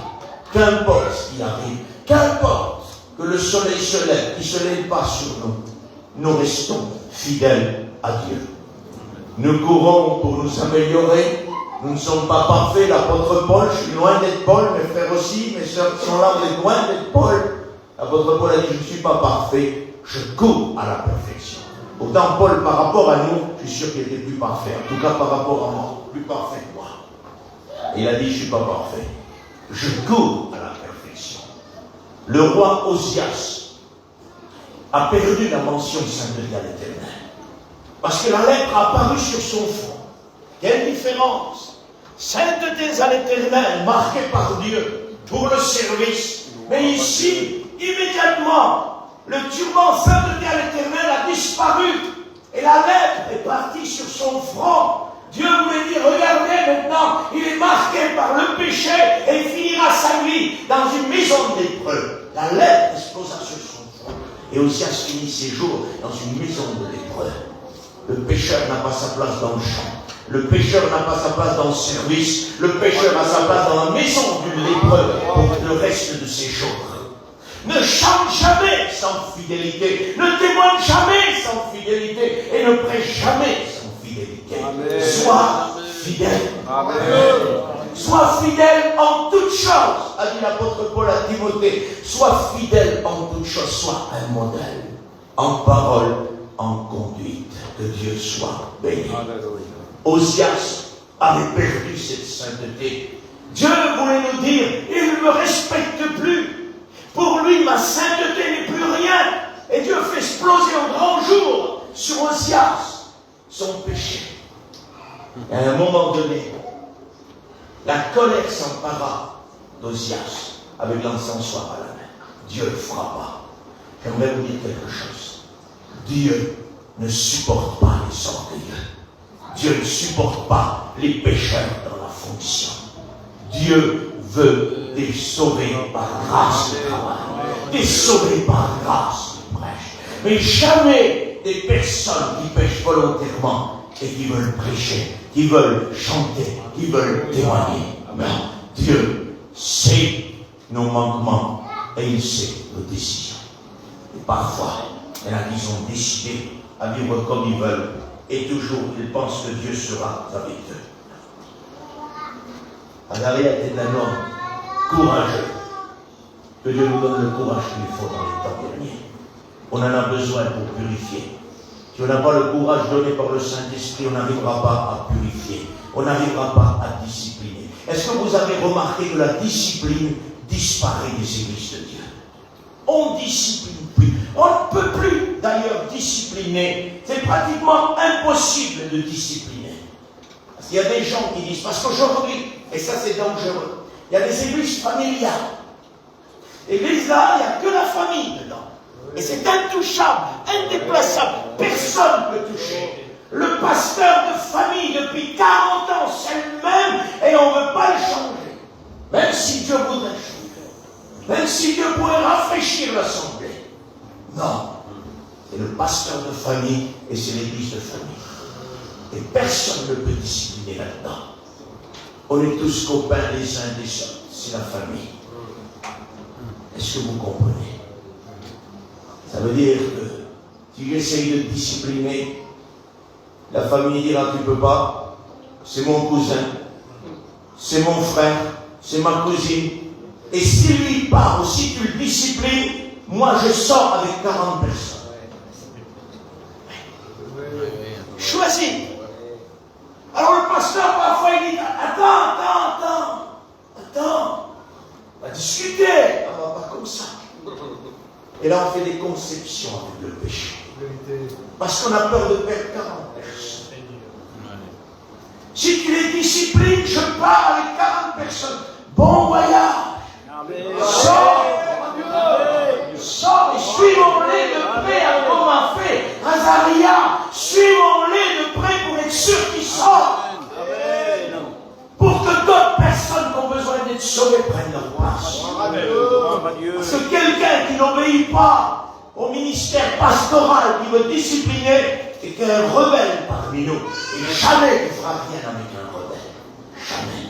qu'importe ce qui arrive, qu'importe que le soleil se lève, qu'il ne se lève pas sur nous, nous restons fidèles à Dieu. Nous courons pour nous améliorer. Nous ne sommes pas parfaits. L'apôtre Paul, je suis loin d'être Paul, mes frères aussi, mes sœurs sont là, vous êtes loin d'être Paul. L'apôtre Paul a dit, je ne suis pas parfait, je cours à la perfection. Pourtant, Paul, par rapport à nous, je suis sûr qu'il était plus parfait. En tout cas, par rapport à moi, plus parfait que moi. Et il a dit, je ne suis pas parfait. Je cours à la perfection. Le roi Osias a perdu la mention sainteté à l'Éternel. Parce que la lèpre a apparu sur son front. Quelle différence! Sainteté à l'Éternel, marquée par Dieu pour le service. Mais ici, immédiatement, le turban sainteté à l'Éternel a disparu. Et la lèpre est partie sur son front. Dieu voulait dire, regardez maintenant, il est marqué par le péché et il finira sa vie dans une maison de lépreux. La lèpre explosa sur son front. Et Osias finit ses jours dans une maison de lépreux. Le pécheur n'a pas sa place dans le champ. Le pécheur n'a pas sa place dans le service. Le pécheur a sa place dans la maison du lépreux pour le reste de ses jours. Ne chante jamais sans fidélité. Ne témoigne jamais sans fidélité. Et ne prêche jamais sans fidélité. Amen. Sois fidèle. Amen. Sois fidèle en toutes choses, a dit l'apôtre Paul à Timothée. Sois fidèle en toutes choses. Sois un modèle. En parole, en conduite. Que Dieu soit béni. Osias avait perdu cette sainteté. Dieu voulait nous dire, il ne me respecte plus. Pour lui, ma sainteté n'est plus rien. Et Dieu fait exploser au grand jour sur Osias son péché. Et à un moment donné, la colère s'empara d'Osias avec l'encensoir à la main. Dieu le frappa. J'aimerais vous dire quelque chose. Dieu ne supporte pas les orgueilleux. Dieu ne supporte pas les pécheurs dans la fonction. Dieu veut des sauvés par grâce de travail, des sauvés par grâce de prêche. Mais jamais des personnes qui pêchent volontairement et qui veulent prêcher, qui veulent chanter, qui veulent témoigner. Non, Dieu sait nos manquements et il sait nos décisions. Et parfois, il y en a qui sont décidés à vivre comme ils veulent et toujours ils pensent que Dieu sera avec eux. Azaria était un homme courageux. Que Dieu nous donne le courage qu'il faut dans les temps derniers. On en a besoin pour purifier. Si on n'a pas le courage donné par le Saint-Esprit, on n'arrivera pas à purifier. On n'arrivera pas à discipliner. Est-ce que vous avez remarqué que la discipline disparaît des églises de Dieu? On ne discipline plus. On ne peut plus d'ailleurs discipliner. C'est pratiquement impossible de discipliner. Parce qu'il y a des gens qui disent, parce qu'aujourd'hui, et ça c'est dangereux, il y a des églises familiales. L'église là, il n'y a que la famille dedans. Et c'est intouchable, indéplaçable. Personne ne peut toucher. Le pasteur de famille depuis 40 ans, c'est le même et on ne veut pas le changer. Même si Dieu voudrait changer. Même si Dieu pourrait rafraîchir l'assemblée. Non. C'est le pasteur de famille et c'est l'église de famille. Et personne ne peut discipliner là-dedans. On est tous copains les uns des autres. C'est la famille. Est-ce que vous comprenez? Ça veut dire que si j'essaye de discipliner, la famille dira tu peux pas, c'est mon cousin, c'est mon frère, c'est ma cousine. Et si lui part ou si tu le disciplines, moi je sors avec 40 personnes. Choisis. Alors le pasteur parfois il dit attends, on va discuter, on va pas comme ça. Et là, on fait des conceptions avec le péché. Parce qu'on a peur de perdre 40 personnes. Si tu les disciplines, je pars avec 40 personnes. Bon voyage. Sors et suivons-les de près, comme a fait Azaria. Suivons-les de près pour être sûr qu'ils sortent. Pour que d'autres personnes qui ont besoin d'être sauvées prennent leur place. Parce que quelqu'un qui n'obéit pas au ministère pastoral, qui veut discipliner, et qu'il y a un rebelle parmi nous. Et jamais il ne fera rien avec un rebelle. Jamais.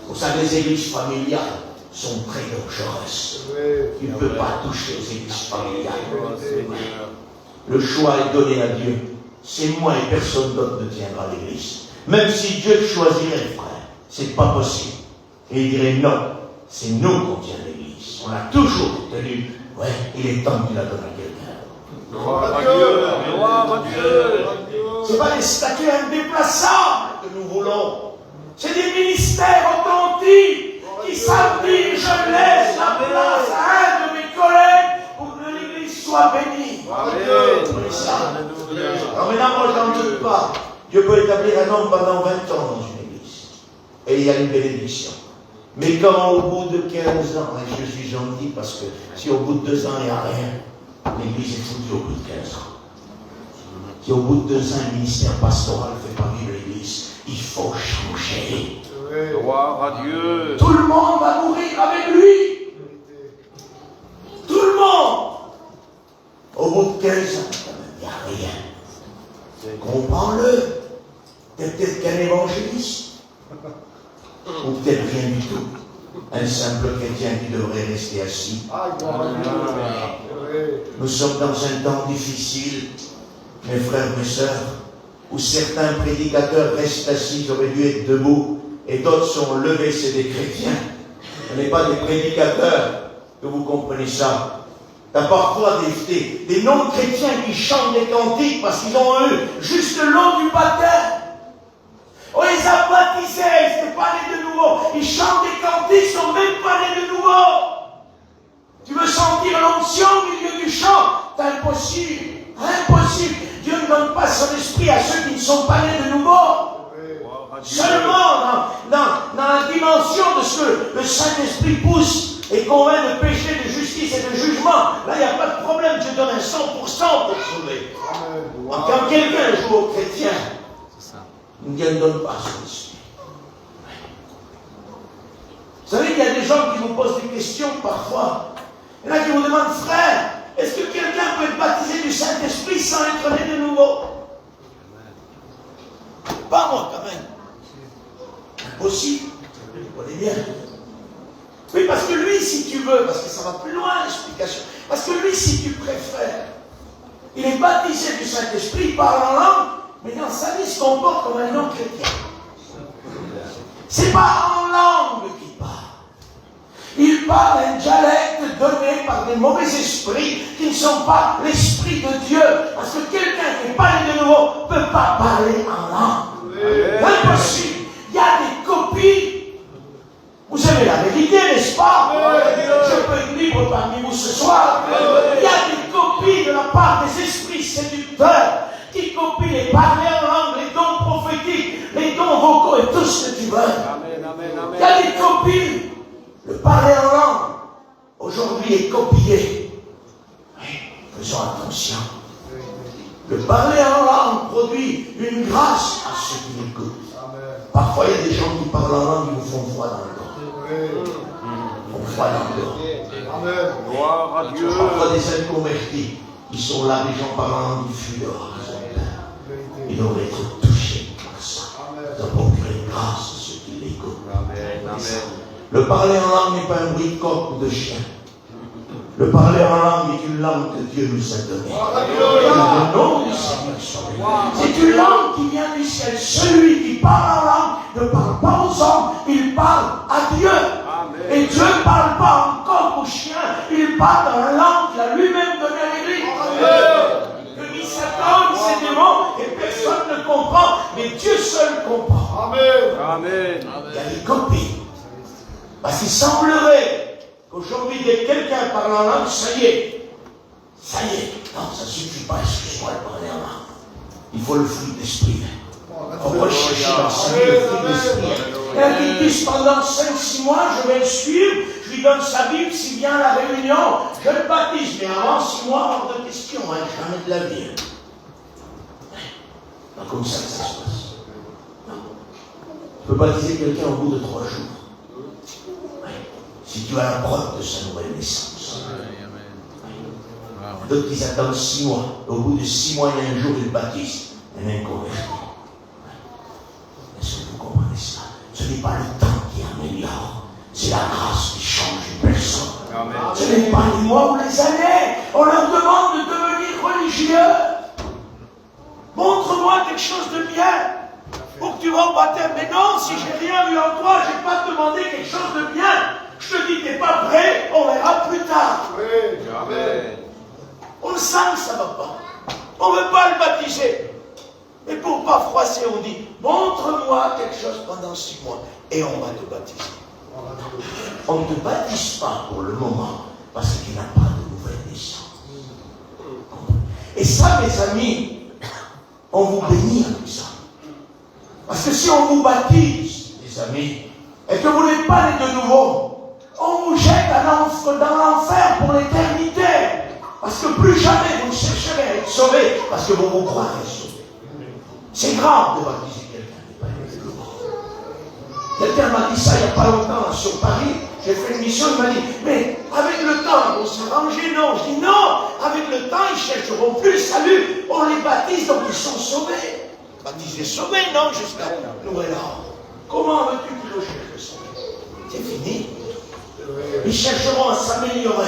Pour ça, les églises familiales sont très dangereuses. Tu ne peux pas toucher aux églises familiales. Le choix est donné à Dieu. C'est moi et personne d'autre ne tiendra l'église. Même si Dieu choisirait, frère, c'est pas possible. Et il dirait non, c'est nous qu'on tient l'église. On a toujours tenu. Ouais, il est temps qu'il la donne à quelqu'un. Gloire à Dieu, gloire à Dieu. C'est pas des statuts indéplaçables que nous voulons. C'est des ministères authentiques qui savent dire je laisse la place à un de mes collègues pour que l'église soit bénie. Amen. Ça. Alors maintenant, moi, j'en doute pas. Dieu peut établir un homme pendant 20 ans dans une église. Et il y a une bénédiction. Mais quand au bout de 15 ans, et je suis gentil parce que si au bout de 2 ans il n'y a rien, l'église est foutue au bout de 15 ans. Si au bout de 2 ans un ministère pastoral ne fait pas vivre l'église, il faut changer. Gloire à Dieu. Tout le monde va mourir avec lui. Tout le monde. Au bout de 15 ans, il n'y a rien. Comprends-le. T'es peut-être qu'un évangéliste. Ou peut-être rien du tout. Un simple chrétien qui devrait rester assis. Nous sommes dans un temps difficile, mes frères, mes sœurs, où certains prédicateurs restent assis, ils auraient dû être debout, et d'autres sont levés, c'est des chrétiens. Ce n'est pas des prédicateurs, que vous comprenez ça. Il y a parfois des non-chrétiens qui chantent des cantiques parce qu'ils ont eu juste l'eau du baptême. On les a baptisés, ils ne sont pas nés de nouveau. Ils chantent des cantiques, ils ne sont même pas nés de nouveau. Tu veux sentir l'onction au milieu du chant? C'est impossible. Impossible. Dieu ne donne pas son esprit à ceux qui ne sont pas nés de nouveau. Seulement dans la dimension de ce que le Saint-Esprit pousse et convainc de péché, de justice et de jugement. Là, il n'y a pas de problème. Dieu donne un 100% pour sauver. Quand quelqu'un joue au chrétien, Dieu ne donne pas son esprit. Vous savez qu'il y a des gens qui vous posent des questions parfois. Il y en a qui vous demandent, frère, Est-ce que quelqu'un peut être baptisé du Saint-Esprit sans être né de nouveau? Pas moi quand même. Impossible. Vous connaissez bien. Oui, parce que lui, si tu veux, parce que ça va plus loin l'explication, parce que lui, si tu préfères, il est baptisé du Saint-Esprit, il parle en langue, mais dans sa vie, il se comporte comme un non-chrétien. C'est pas en langue qu'il parle. Il parle un dialecte donné par des mauvais esprits qui ne sont pas l'esprit de Dieu. Parce que quelqu'un qui n'est pas né de nouveau ne peut pas parler en langue. Impossible. Il y a des copies. Vous savez la vérité, n'est-ce pas? Je peux être libre parmi vous ce soir. Il y a des copies de la part des esprits séducteurs qui copient les parler en langue, les dons prophétiques, les dons vocaux et tout ce que tu veux. Il y a des copies. Le parler en langue, aujourd'hui, est copié. Oui, faisons attention. Le parler en langue produit une grâce à ceux qui l'écoutent. Parfois, il y a des gens qui parlent en langue, ils nous font froid dans le corps. Ils font froid dans le corps. Gloire à Dieu. Parfois, des inconvertis, ils sont là, les gens parlent en langue, ils fuient dehors. Ils devraient être touchés par ça. Ils doivent procurer une grâce à ceux qui l'écoutent. Le parler en langue n'est pas un bruit de coq ou de chien. Le parler en langue est une langue que Dieu nous a donnée. Le nom du Seigneur. C'est une langue qui vient du ciel. Celui qui parle en langue ne parle pas aux hommes, il parle à Dieu. Et Dieu ne parle pas en coq ou chien, il parle dans la langue qu'il a lui-même donnée à l'Église. Que ni Satan, ni ses démons, et personne ne comprend, mais Dieu seul comprend. Amen. Il y a des copies. Parce qu'il semblerait qu'aujourd'hui, dès que quelqu'un parle en langue, ça y est. Non, ça ne suffit pas, excuse-moi de parler en langue. Il faut le fruit d'esprit. Il faut rechercher dans sa vie le fruit d'esprit. Et un qui dit pendant 5-6 mois, je vais le suivre, je lui donne sa Bible, s'il vient à la réunion, je le baptise. Mais avant 6 mois, hors de question, jamais de la vie. Pas comme ça que ça se passe. Non. Tu peux baptiser quelqu'un au bout de 3 jours. Si tu as la preuve de sa nouvelle naissance. D'autres qui attendent 6 mois. Au bout de 6 mois, il y a un jour, ils baptisent. Un inconverti. Est-ce que vous comprenez ça? Ce n'est pas le temps qui améliore. C'est la grâce qui change une personne. Ce n'est pas les mois ou les années. On leur demande de devenir religieux. Montre-moi quelque chose de bien. Pour que tu vas au baptême. Mais non, si j'ai rien vu en toi, je ne vais pas te demander quelque chose de bien. Je te dis, tu n'es pas prêt, on verra plus tard. On le sent que ça ne va pas. On ne veut pas le baptiser. Mais pour ne pas froisser, on dit, montre-moi quelque chose pendant 6 mois et on va te baptiser. On ne te baptise pas pour le moment parce qu'il n'a pas de nouvelle naissance. Et ça, mes amis, on vous bénit avec ça. Parce que si on vous baptise, les amis, et que vous n'êtes pas né de nouveau, on vous jette dans l'enfer pour l'éternité. Parce que plus jamais vous ne chercherez à être sauvé, parce que vous vous croirez sauvé. C'est grave de baptiser quelqu'un qui n'est pas né de nouveau. Quelqu'un m'a dit ça il n'y a pas longtemps là, sur Paris. J'ai fait une mission, il m'a dit, mais avec le temps, ils vont s'arranger. Non, je dis non, avec le temps, ils ne chercheront plus le salut. On les baptise, donc ils sont sauvés. Baptisés sauvés, non, jusqu'à nouvel ordre. Comment veux-tu qu'ils le cherchent le salut? C'est fini. Ils chercheront à s'améliorer.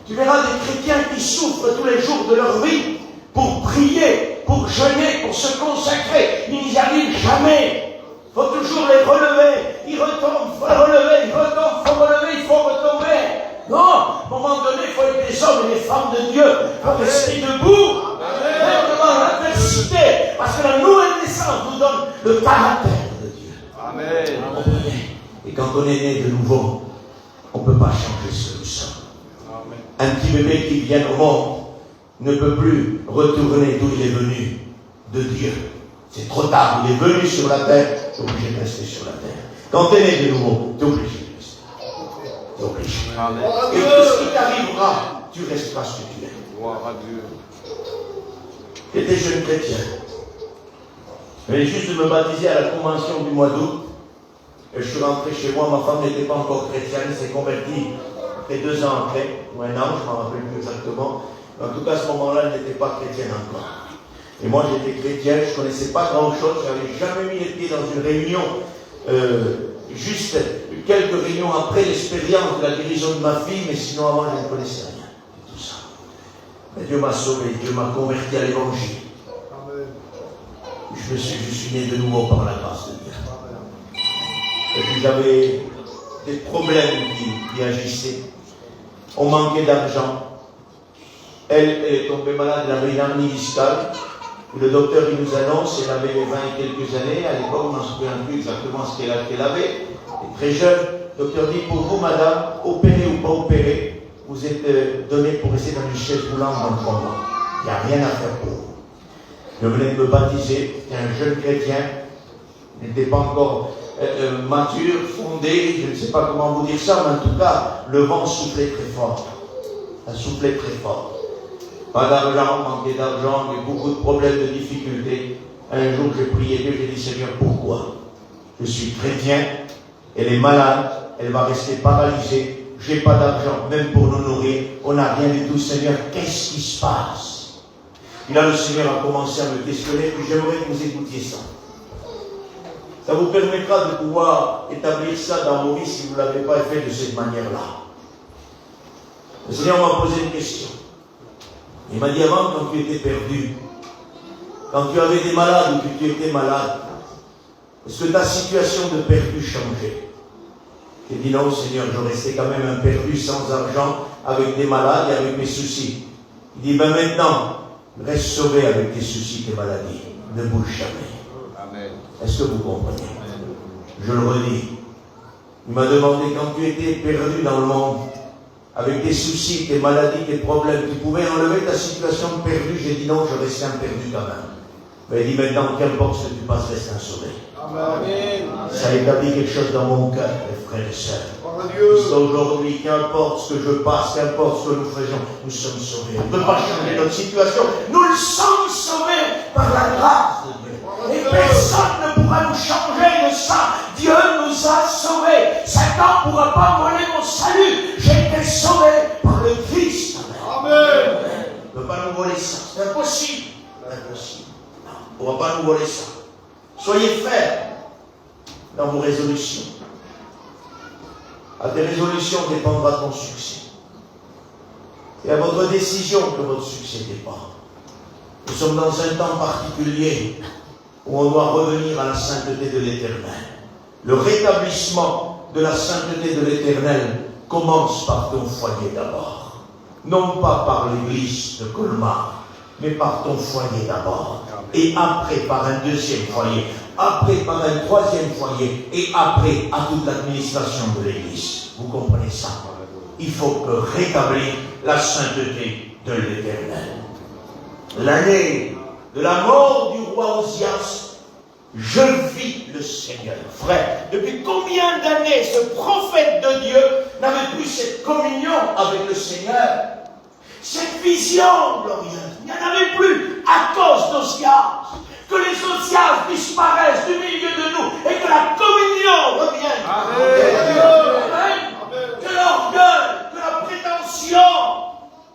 Tu verras des chrétiens qui souffrent tous les jours de leur vie pour prier, pour jeûner, pour se consacrer. Ils n'y arrivent jamais. Il faut toujours les relever. Ils retombent, il faut les relever. Ils retombent, il faut relever, il faut retomber. Non, à un moment donné, il faut être des hommes et des femmes de Dieu. Il faut rester debout. Même devant l'adversité. Parce que la nouvelle naissance vous donne le caractère de Dieu. Amen. Et quand on est né de nouveau, on ne peut pas changer ce que nous sommes. Un petit bébé qui vient au monde ne peut plus retourner d'où il est venu, de Dieu. C'est trop tard, il est venu sur la terre, tu es obligé de rester sur la terre. Quand tu es né de nouveau, tu es obligé de rester. Tu es obligé. Amen. Et tout ce qui t'arrivera, tu resteras ce que tu es. Gloire à Dieu. J'étais jeune chrétien. Je venais juste de me baptiser à la convention du mois d'août. Et je suis rentré chez moi, ma femme n'était pas encore chrétienne, s'est convertie après 2 ans après, ou 1 an, je ne m'en rappelle plus exactement. Mais en tout cas, à ce moment-là, elle n'était pas chrétienne encore. Et moi, j'étais chrétien, je ne connaissais pas grand-chose, je n'avais jamais mis les pieds dans une réunion, juste quelques réunions après l'expérience de la guérison de ma fille, mais sinon avant, je ne connaissais rien de tout ça. Mais Dieu m'a sauvé, Dieu m'a converti à l'évangile. Je suis né de nouveau par la grâce de Dieu. Et puis j'avais des problèmes qui agissaient. On manquait d'argent. Elle est tombée malade, elle avait une hernie discale. Le docteur il nous annonce, elle avait 20 et quelques années. À l'époque, on n'en se souvient plus exactement ce qu'elle avait. Elle est très jeune. Le docteur dit, pour vous, madame, opéré ou pas opéré, vous êtes donné pour rester dans une chaise roulante dans 3 mois. Il n'y a rien à faire pour vous. Je venais de me baptiser, j'étais un jeune chrétien, il n'était pas encore mature, fondé, je ne sais pas comment vous dire ça, mais en tout cas, le vent soufflait très fort. Ça soufflait très fort. Pas d'argent, manquait d'argent, mais beaucoup de problèmes, de difficultés. Un jour, j'ai prié Dieu, j'ai dit, Seigneur, pourquoi? Je suis chrétien, elle est malade, elle va rester paralysée, j'ai pas d'argent, même pour nous nourrir, on n'a rien du tout, Seigneur, qu'est-ce qui se passe? Et là, le Seigneur a commencé à me questionner, puis j'aimerais que vous écoutiez ça. Ça vous permettra de pouvoir établir ça dans vos vies si vous ne l'avez pas fait de cette manière-là. Le Seigneur m'a posé une question. Il m'a dit avant, quand tu étais perdu, quand tu avais des malades ou que tu étais malade, est-ce que ta situation de perdu changeait? J'ai dit non, Seigneur, je restais quand même un perdu sans argent, avec des malades et avec mes soucis. Il dit, ben maintenant, reste sauvé avec tes soucis, tes maladies. Ne bouge jamais. Amen. Est-ce que vous comprenez? Je le redis. Il m'a demandé, quand tu étais perdu dans le monde, avec tes soucis, tes maladies, tes problèmes, tu pouvais enlever ta situation de perdu. J'ai dit non, je restais un perdu quand même. Mais il dit maintenant, qu'importe ce que tu passes, reste un sauvé. Amen. Ça a établi quelque chose dans mon cœur, mes frères et sœurs. Jusqu'à aujourd'hui, qu'importe ce que je passe, qu'importe ce que nous faisons, nous sommes sauvés. On ne peut pas changer notre situation. Nous le sommes sauvés par la grâce de Dieu. Et personne ne pourra nous changer de ça. Dieu nous a sauvés. Satan ne pourra pas voler mon salut. J'ai été sauvé par le Christ. Amen. Il ne peut pas nous voler ça. C'est impossible. Impossible. Non, on ne pourra pas nous voler ça. Soyez fermes dans vos résolutions. À tes résolutions dépendra ton succès. C'est à votre décision que votre succès dépend. Nous sommes dans un temps particulier où on doit revenir à la sainteté de l'Éternel. Le rétablissement de la sainteté de l'Éternel commence par ton foyer d'abord. Non pas par l'église de Colmar, mais par ton foyer d'abord. Et après par un deuxième foyer, après par un troisième foyer, et après à toute l'administration de l'église. Vous comprenez ça? Il faut rétablir la sainteté de l'Éternel. L'année de la mort du roi Osias, je vis le Seigneur. Frère, depuis combien d'années ce prophète de Dieu n'avait plus cette communion avec le Seigneur? Cette vision glorieuse, il n'y en avait plus à cause d'Osias. Que les Osias disparaissent du milieu de nous et que la communion revienne. Amen. Que l'orgueil, que la prétention,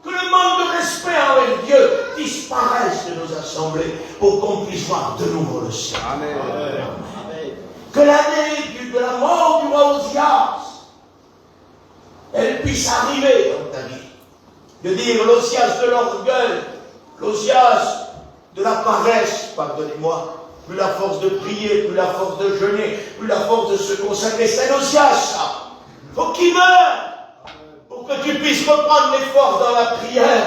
que le manque de respect envers Dieu disparaissent de nos assemblées pour qu'on puisse voir de nouveau le ciel. Amen. Amen. Que l'année de la mort du roi Osias, elle puisse arriver dans ta vie. De dire l'Osias de l'orgueil, l'Osias de la paresse, pardonnez-moi, plus la force de prier, plus la force de jeûner, plus la force de se consacrer. C'est un Osias, ça. Faut qu'il meure pour que tu puisses reprendre les forces dans la prière,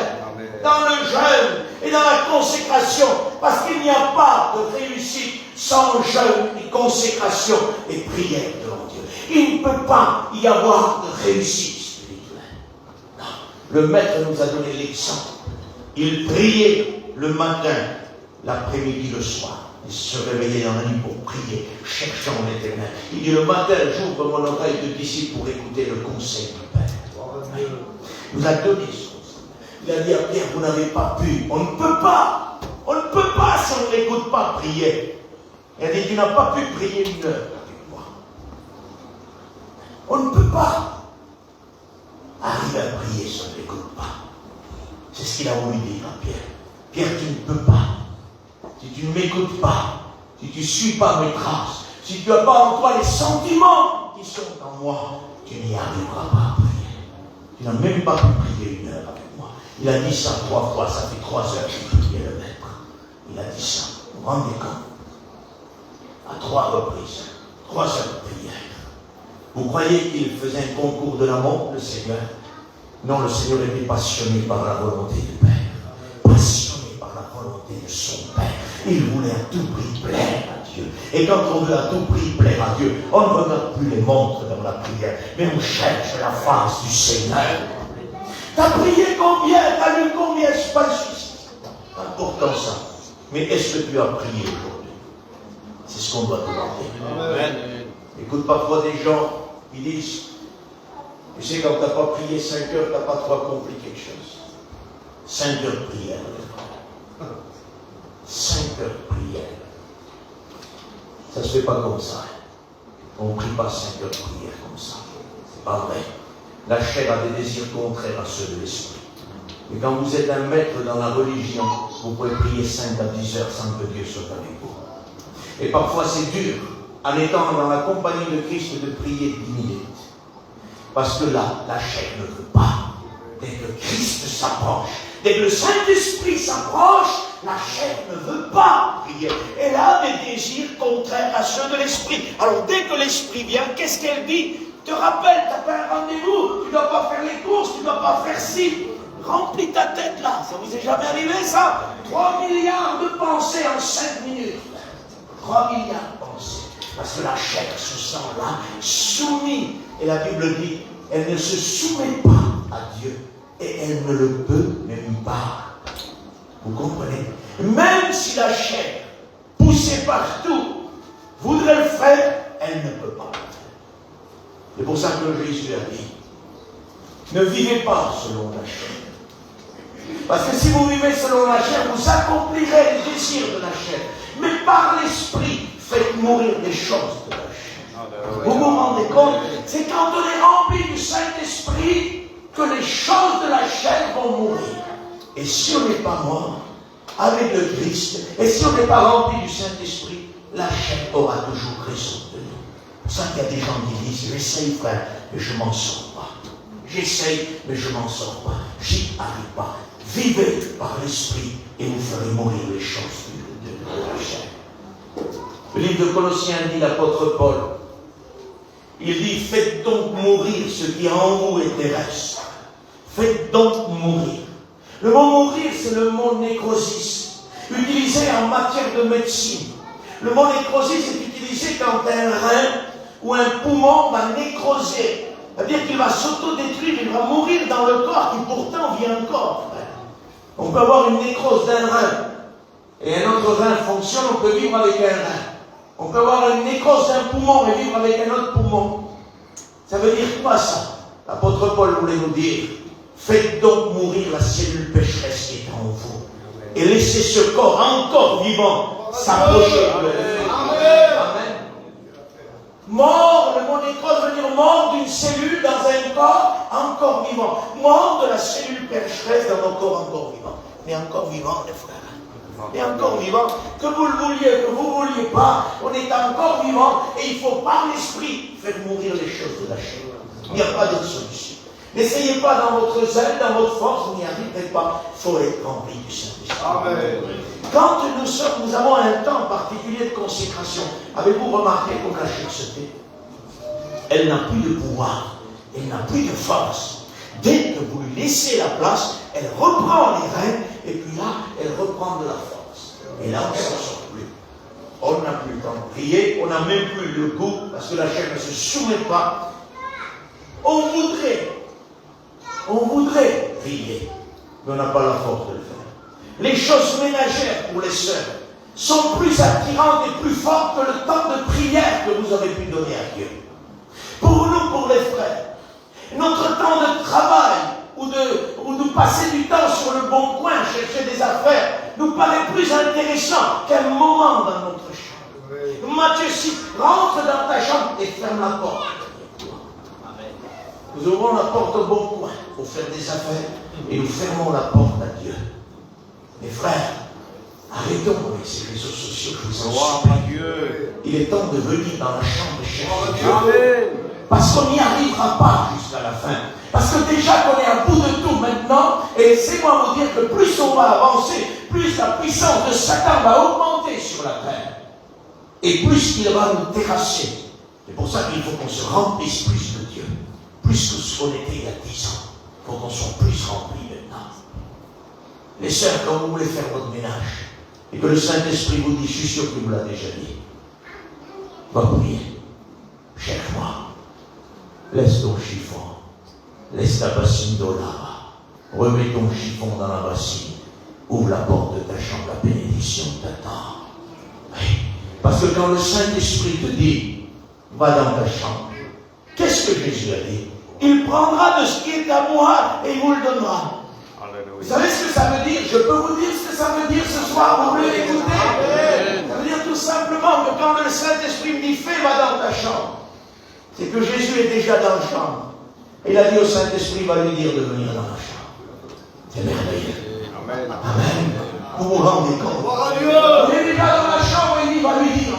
dans le jeûne et dans la consécration, parce qu'il n'y a pas de réussite sans jeûne et consécration et prière devant Dieu. Il ne peut pas y avoir de réussite. Le maître nous a donné l'exemple. Il priait le matin, l'après-midi, le soir. Il se réveillait dans la nuit pour prier, cherchant l'Éternel. Il dit le matin, j'ouvre mon oreille de disciple pour écouter le conseil du Père. Il nous a donné ce conseil. Il a dit à Pierre, vous n'avez pas pu. On ne peut pas si on ne l'écoute pas prier. Il a dit, tu n'as pas pu prier 1 heure avec moi. On ne peut pas. À ça ne l'écoute pas. C'est ce qu'il a voulu dire à Pierre. Pierre, tu ne peux pas. Si tu ne m'écoutes pas, si tu ne suis pas mes traces, si tu n'as pas en toi les sentiments qui sont en moi, tu n'y arriveras pas à prier. Tu n'as même pas pu prier 1 heure avec moi. Il a dit ça 3 fois, ça fait 3 heures qu'il priait le maître. Il a dit ça. Vous vous rendez compte? À 3 reprises, 3 heures de prière. Vous croyez qu'il faisait un concours de l'amour, le Seigneur? Non, le Seigneur était passionné par la volonté du Père. Passionné par la volonté de son Père. Il voulait à tout prix plaire à Dieu. Et quand on veut à tout prix plaire à Dieu, on ne regarde plus les montres dans la prière, mais on cherche la face du Seigneur. T'as prié combien? T'as lu combien? C'est pas juste important ça. Mais est-ce que tu as prié aujourd'hui? C'est ce qu'on doit demander. Amen. Écoute, parfois des gens, ils disent, tu sais, quand tu n'as pas prié 5 heures, tu n'as pas trop accompli quelque chose. 5 heures de prière, les frères. 5 heures de prière. Ça ne se fait pas comme ça. On ne prie pas 5 heures de prière comme ça. C'est pas vrai. La chair a des désirs contraires à ceux de l'esprit. Mais quand vous êtes un maître dans la religion, vous pouvez prier 5 à 10 heures sans que Dieu soit avec vous. Et parfois c'est dur, en étant dans la compagnie de Christ, de prier 10 minutes. Parce que là, la chair ne veut pas. Dès que Christ s'approche, dès que le Saint-Esprit s'approche, la chair ne veut pas prier. Elle a des désirs contraires à ceux de l'esprit. Alors dès que l'esprit vient, qu'est-ce qu'elle dit? Te rappelle, tu n'as pas un rendez-vous, tu ne dois pas faire les courses, tu ne dois pas faire ci. Remplis ta tête là, ça vous est jamais arrivé ça? 3 milliards de pensées en 5 minutes. 3 milliards de pensées. Parce que la chair se sent là, soumise. Et la Bible dit, elle ne se soumet pas à Dieu. Et elle ne le peut même pas. Vous comprenez? Même si la chair, poussée partout, voudrait le faire, elle ne peut pas le faire. C'est pour ça que Jésus a dit, ne vivez pas selon la chair. Parce que si vous vivez selon la chair, vous accomplirez les désirs de la chair. Mais par l'esprit, faites mourir les choses de la chair. Vous vous rendez compte? C'est quand on est rempli du Saint-Esprit que les choses de la chair vont mourir. Et si on n'est pas mort avec le Christ, et si on n'est pas rempli du Saint-Esprit, la chair aura toujours raison de nous. C'est pour ça qu'il y a des gens qui disent, j'essaye frère, mais je ne m'en sors pas. J'essaye, mais je ne m'en sors pas. J'y arrive pas. Vivez par l'Esprit et vous ferez mourir les choses de la chair. Le livre de Colossiens dit l'apôtre Paul, il dit, faites donc mourir ce qui en vous est terrestre. Faites donc mourir. Le mot mourir, c'est le mot nécrosis, utilisé en matière de médecine. Le mot nécrosis est utilisé quand un rein ou un poumon va nécroser. C'est-à-dire qu'il va s'autodétruire, il va mourir dans le corps qui pourtant vit encore. On peut avoir une nécrose d'un rein et un autre rein fonctionne, on peut vivre avec un rein. On peut avoir une nécrose d'un poumon et vivre avec un autre poumon. Ça veut dire quoi ça? L'apôtre Paul voulait nous dire, faites donc mourir la cellule pécheresse qui est en vous et laissez ce corps encore vivant s'approcher de l'Esprit. Amen. Mort, le mot nécrose veut dire mort d'une cellule dans un corps encore vivant. Mort de la cellule pécheresse dans nos corps encore vivants. Mais encore vivant, les frères. Et encore vivant, que vous le vouliez, que vous ne vouliez pas, on est encore vivant et il faut par l'esprit faire mourir les choses de la chair. Il n'y a pas d'autre solution. N'essayez pas dans votre zèle, dans votre force, vous n'y arriverez pas. Il faut être rempli du Saint-Esprit. Quand nous avons un temps particulier de consécration, avez-vous remarqué comme la chasteté? Elle n'a plus de pouvoir, elle n'a plus de force. Dès que vous lui laissez la place, elle reprend les rênes, et puis là, elle reprend de la force. Et là, on ne s'en sort plus. On n'a plus le temps de prier, on n'a même plus le goût, parce que la chair ne se soumet pas. On voudrait prier, mais on n'a pas la force de le faire. Les choses ménagères pour les sœurs sont plus attirantes et plus fortes que le temps de prière que vous avez pu donner à Dieu. Pour nous, pour les frères, notre temps de travail ou de passer du temps sur le bon coin, chercher des affaires, nous paraît plus intéressant qu'un moment dans notre chambre. Matthieu 6, rentre dans ta chambre et ferme la porte. Nous ouvrons la porte au bon coin pour faire des affaires et nous fermons la porte à Dieu. Mes frères, arrêtons avec ces réseaux sociaux. Je vous en supplie. Il est temps de venir dans la chambre chercher Dieu. Parce qu'on n'y arrivera pas jusqu'à la fin. Parce que déjà qu'on est à bout de tout maintenant, et laissez-moi vous dire que plus on va avancer, plus la puissance de Satan va augmenter sur la terre. Et plus il va nous terrasser. C'est pour ça qu'il faut qu'on se remplisse plus de Dieu. Plus que ce qu'on était il y a 10 ans. Il faut qu'on soit plus remplis maintenant. Les sœurs, quand vous voulez faire votre ménage, et que le Saint-Esprit vous dit, je suis sûr qu'il vous l'a déjà dit, va prier. Cherche-moi. Laisse ton chiffon. Laisse ta bassine d'eau là. Remets ton chiffon dans la bassine. Ouvre la porte de ta chambre, la bénédiction t'attend. Oui. Parce que quand le Saint-Esprit te dit, va dans ta chambre, qu'est-ce que Jésus a dit? Il prendra de ce qui est à moi et il vous le donnera. Alléluia. Vous savez ce que ça veut dire? Je peux vous dire ce que ça veut dire ce soir, vous voulez l'écouter? Ça veut dire tout simplement que quand le Saint-Esprit me dit, fais, va dans ta chambre, c'est que Jésus est déjà dans la chambre. Il a dit au Saint-Esprit, va lui dire de venir dans la chambre. C'est merveilleux. Amen. Amen. Vous vous rendez compte? Il est déjà dans la chambre et il va lui dire,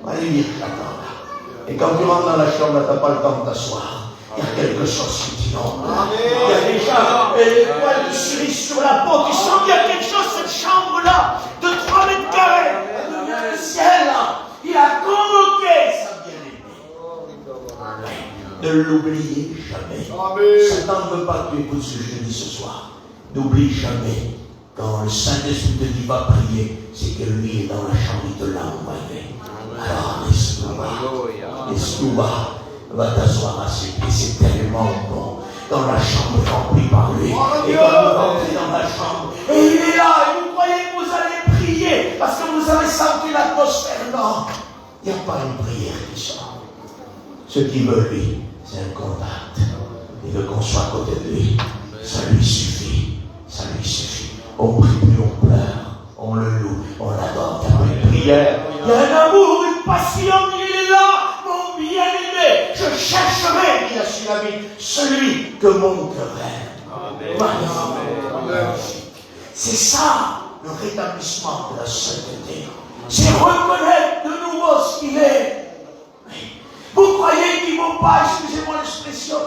va lui dire, j'attends là. Et quand tu rentres dans la chambre, tu n'as pas le temps de t'asseoir. Il y a quelque chose qui t'inonde. Il y a déjà les poils de cerise sur la peau. Tu sens qu'il y a quelque chose, cette chambre-là, de 3 mètres carrés. Elle devient le ciel, là. Il a convoqué sa bien-aimée. Ne l'oubliez jamais. Satan ne veut pas que tu écoutes ce que je te dis ce soir. N'oublie jamais. Quand le Saint-Esprit te dit va prier, c'est que lui est dans la chambre, il te l'a envoyé. Alors laisse-nous bas. Va t'asseoir à ses pieds, c'est tellement bon. Dans la chambre remplie par lui. Et quand vous rentrez dans la chambre, et il est là, et vous croyez que vous allez prier parce que vous avez senti l'atmosphère. Non, il n'y a pas une prière qui sort. Ce qu'il veut, lui, c'est un contact. Il veut qu'on soit à côté de lui. Ça lui suffit. Ça lui suffit. On prie plus, on pleure. On le loue, on l'adore. Il y a pas une prière. Il y a un amour, une passion, il est là. Mon bien-aimé, je chercherai, dit la Sulamite, celui que mon cœur aime. C'est ça le rétablissement de la sainteté. C'est reconnaître de nouveau ce qu'il est. Vous croyez qu'il ne vaut pas, excusez-moi l'expression,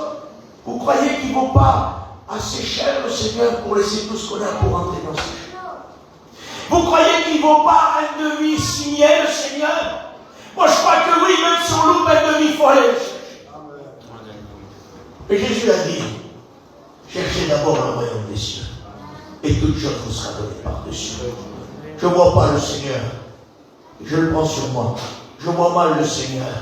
vous croyez qu'il ne vaut pas assez cher le Seigneur pour laisser tout ce qu'on a pour entrer dans ses chemins? Vous croyez qu'il ne vaut pas un devis signé le Seigneur? Moi, je crois que oui, même si on loupe un demi, il faut aller le chercher. Et Jésus a dit, cherchez d'abord le royaume des cieux, et toute chose vous sera donnée par-dessus. Je ne vois pas le Seigneur. Je le prends sur moi. Je vois mal le Seigneur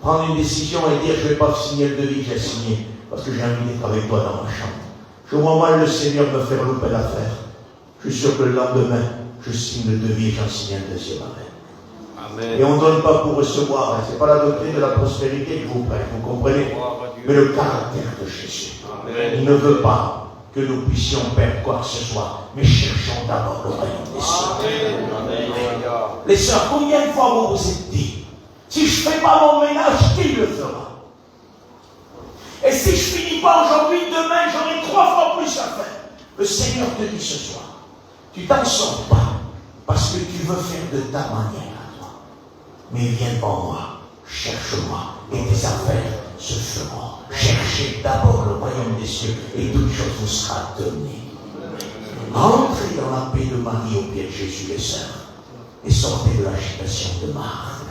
prendre une décision et dire, je ne vais pas signer le devis que j'ai signé, parce que j'ai envie d'être avec toi dans ma chambre. Je vois mal le Seigneur me faire louper l'affaire. Je suis sûr que le lendemain, je signe le devis et j'en signe un deuxième avec. Amen. Et on ne donne pas pour recevoir. Ce n'est pas la doctrine de la prospérité que vous prête, vous comprenez? Mais le caractère de Jésus. Amen. Il ne veut pas que nous puissions perdre quoi que ce soit, mais cherchons d'abord le royaume des cieux. Les sœurs, combien de fois vous vous êtes dit, si je ne fais pas mon ménage, qui le fera? Et si je ne finis pas aujourd'hui, demain, j'aurai 3 fois plus à faire. Le Seigneur te dit ce soir, tu t'en sors pas, parce que tu veux faire de ta manière. Mais viens devant moi, cherche-moi, et tes affaires se feront. Cherchez d'abord le royaume des cieux, et toute chose vous sera donnée. Entrez dans la paix de Marie au pied de Jésus, les sœurs, et sortez de l'agitation de Marthe.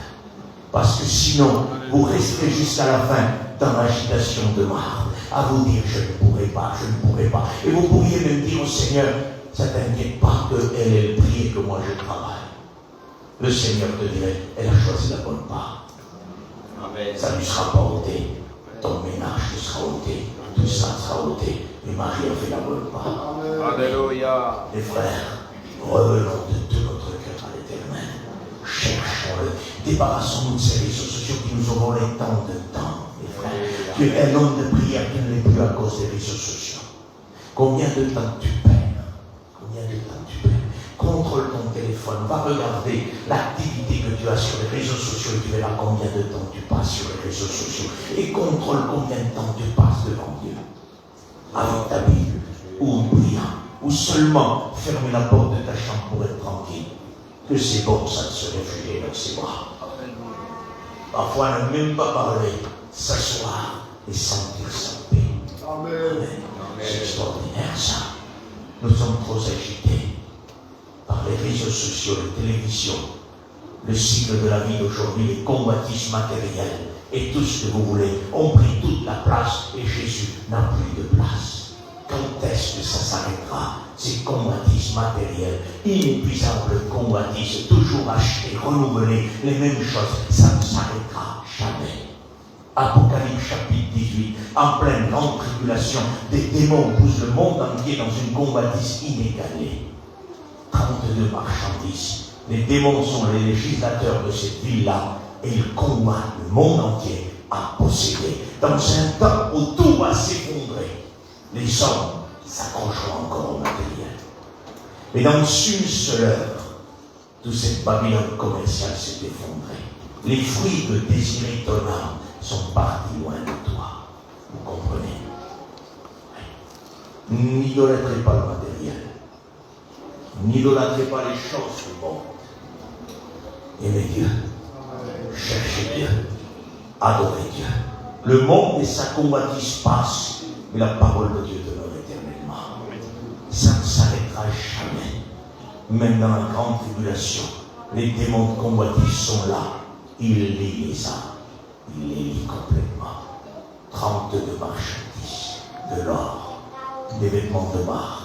Parce que sinon, vous resterez jusqu'à la fin dans l'agitation de Marthe, à vous dire, je ne pourrai pas, je ne pourrai pas. Et vous pourriez même dire au Seigneur, ça ne t'inquiète pas qu'elle ait prié que moi je travaille. Le Seigneur te dirait, elle a choisi la bonne part. Amen. Ça lui sera pas ôté. Ton ménage te sera ôté. Tout ça sera ôté. Et Marie a fait la bonne part. Alléluia. Les frères, revenons de tout notre cœur à l'Éternel. Cherchons-le. Débarrassons-nous de ces réseaux sociaux qui nous auront les temps de temps. Les frères, tu es un homme de prière qui ne l'est plus à cause des réseaux sociaux. Combien de temps tu perds? Combien de temps tu perds? contrôle ton téléphone, va regarder l'activité que tu as sur les réseaux sociaux et tu verras combien de temps tu passes sur les réseaux sociaux. Et contrôle combien de temps tu passes devant Dieu. Avec ta Bible, ou en priant, ou seulement fermer la porte de ta chambre pour être tranquille. Que c'est bon ça de se réfugier dans ses bras. Parfois ne même pas parler, s'asseoir et sentir sa paix. Amen. C'est extraordinaire ça. Nous sommes trop agités par les réseaux sociaux, les télévisions, le cycle de la vie d'aujourd'hui, les convoitises matérielles et tout ce que vous voulez ont pris toute la place et Jésus n'a plus de place. Quand est-ce que ça s'arrêtera? Ces convoitises matérielles, inépuisables convoitises, toujours achetées, renouvelées, les mêmes choses, ça ne s'arrêtera jamais. Apocalypse chapitre 18, en pleine grande tribulation, des démons poussent le monde entier dans une convoitise inégalée. 32 marchandises. Les démons sont les législateurs de cette ville-là et ils convoitent le monde entier à posséder. Dans un temps où tout va s'effondrer, les hommes s'accrocheront encore au matériel. Mais dans une seule heure, toute cette Babylone commerciale s'est effondrée. Les fruits de désirer ton âme sont partis loin de toi. Vous comprenez? N'idolâtrez pas le matériel. N'idolâtrez pas les choses du monde. Aimez Dieu. Cherchez Dieu. Adorez Dieu. Le monde et sa convoitise passent, mais la parole de Dieu demeure éternellement. Ça ne s'arrêtera jamais. Même dans la grande tribulation, les démons de convoitise sont là. Il lit les âmes. Il les lit complètement. 32 marchandises, de l'or, des vêtements de marque,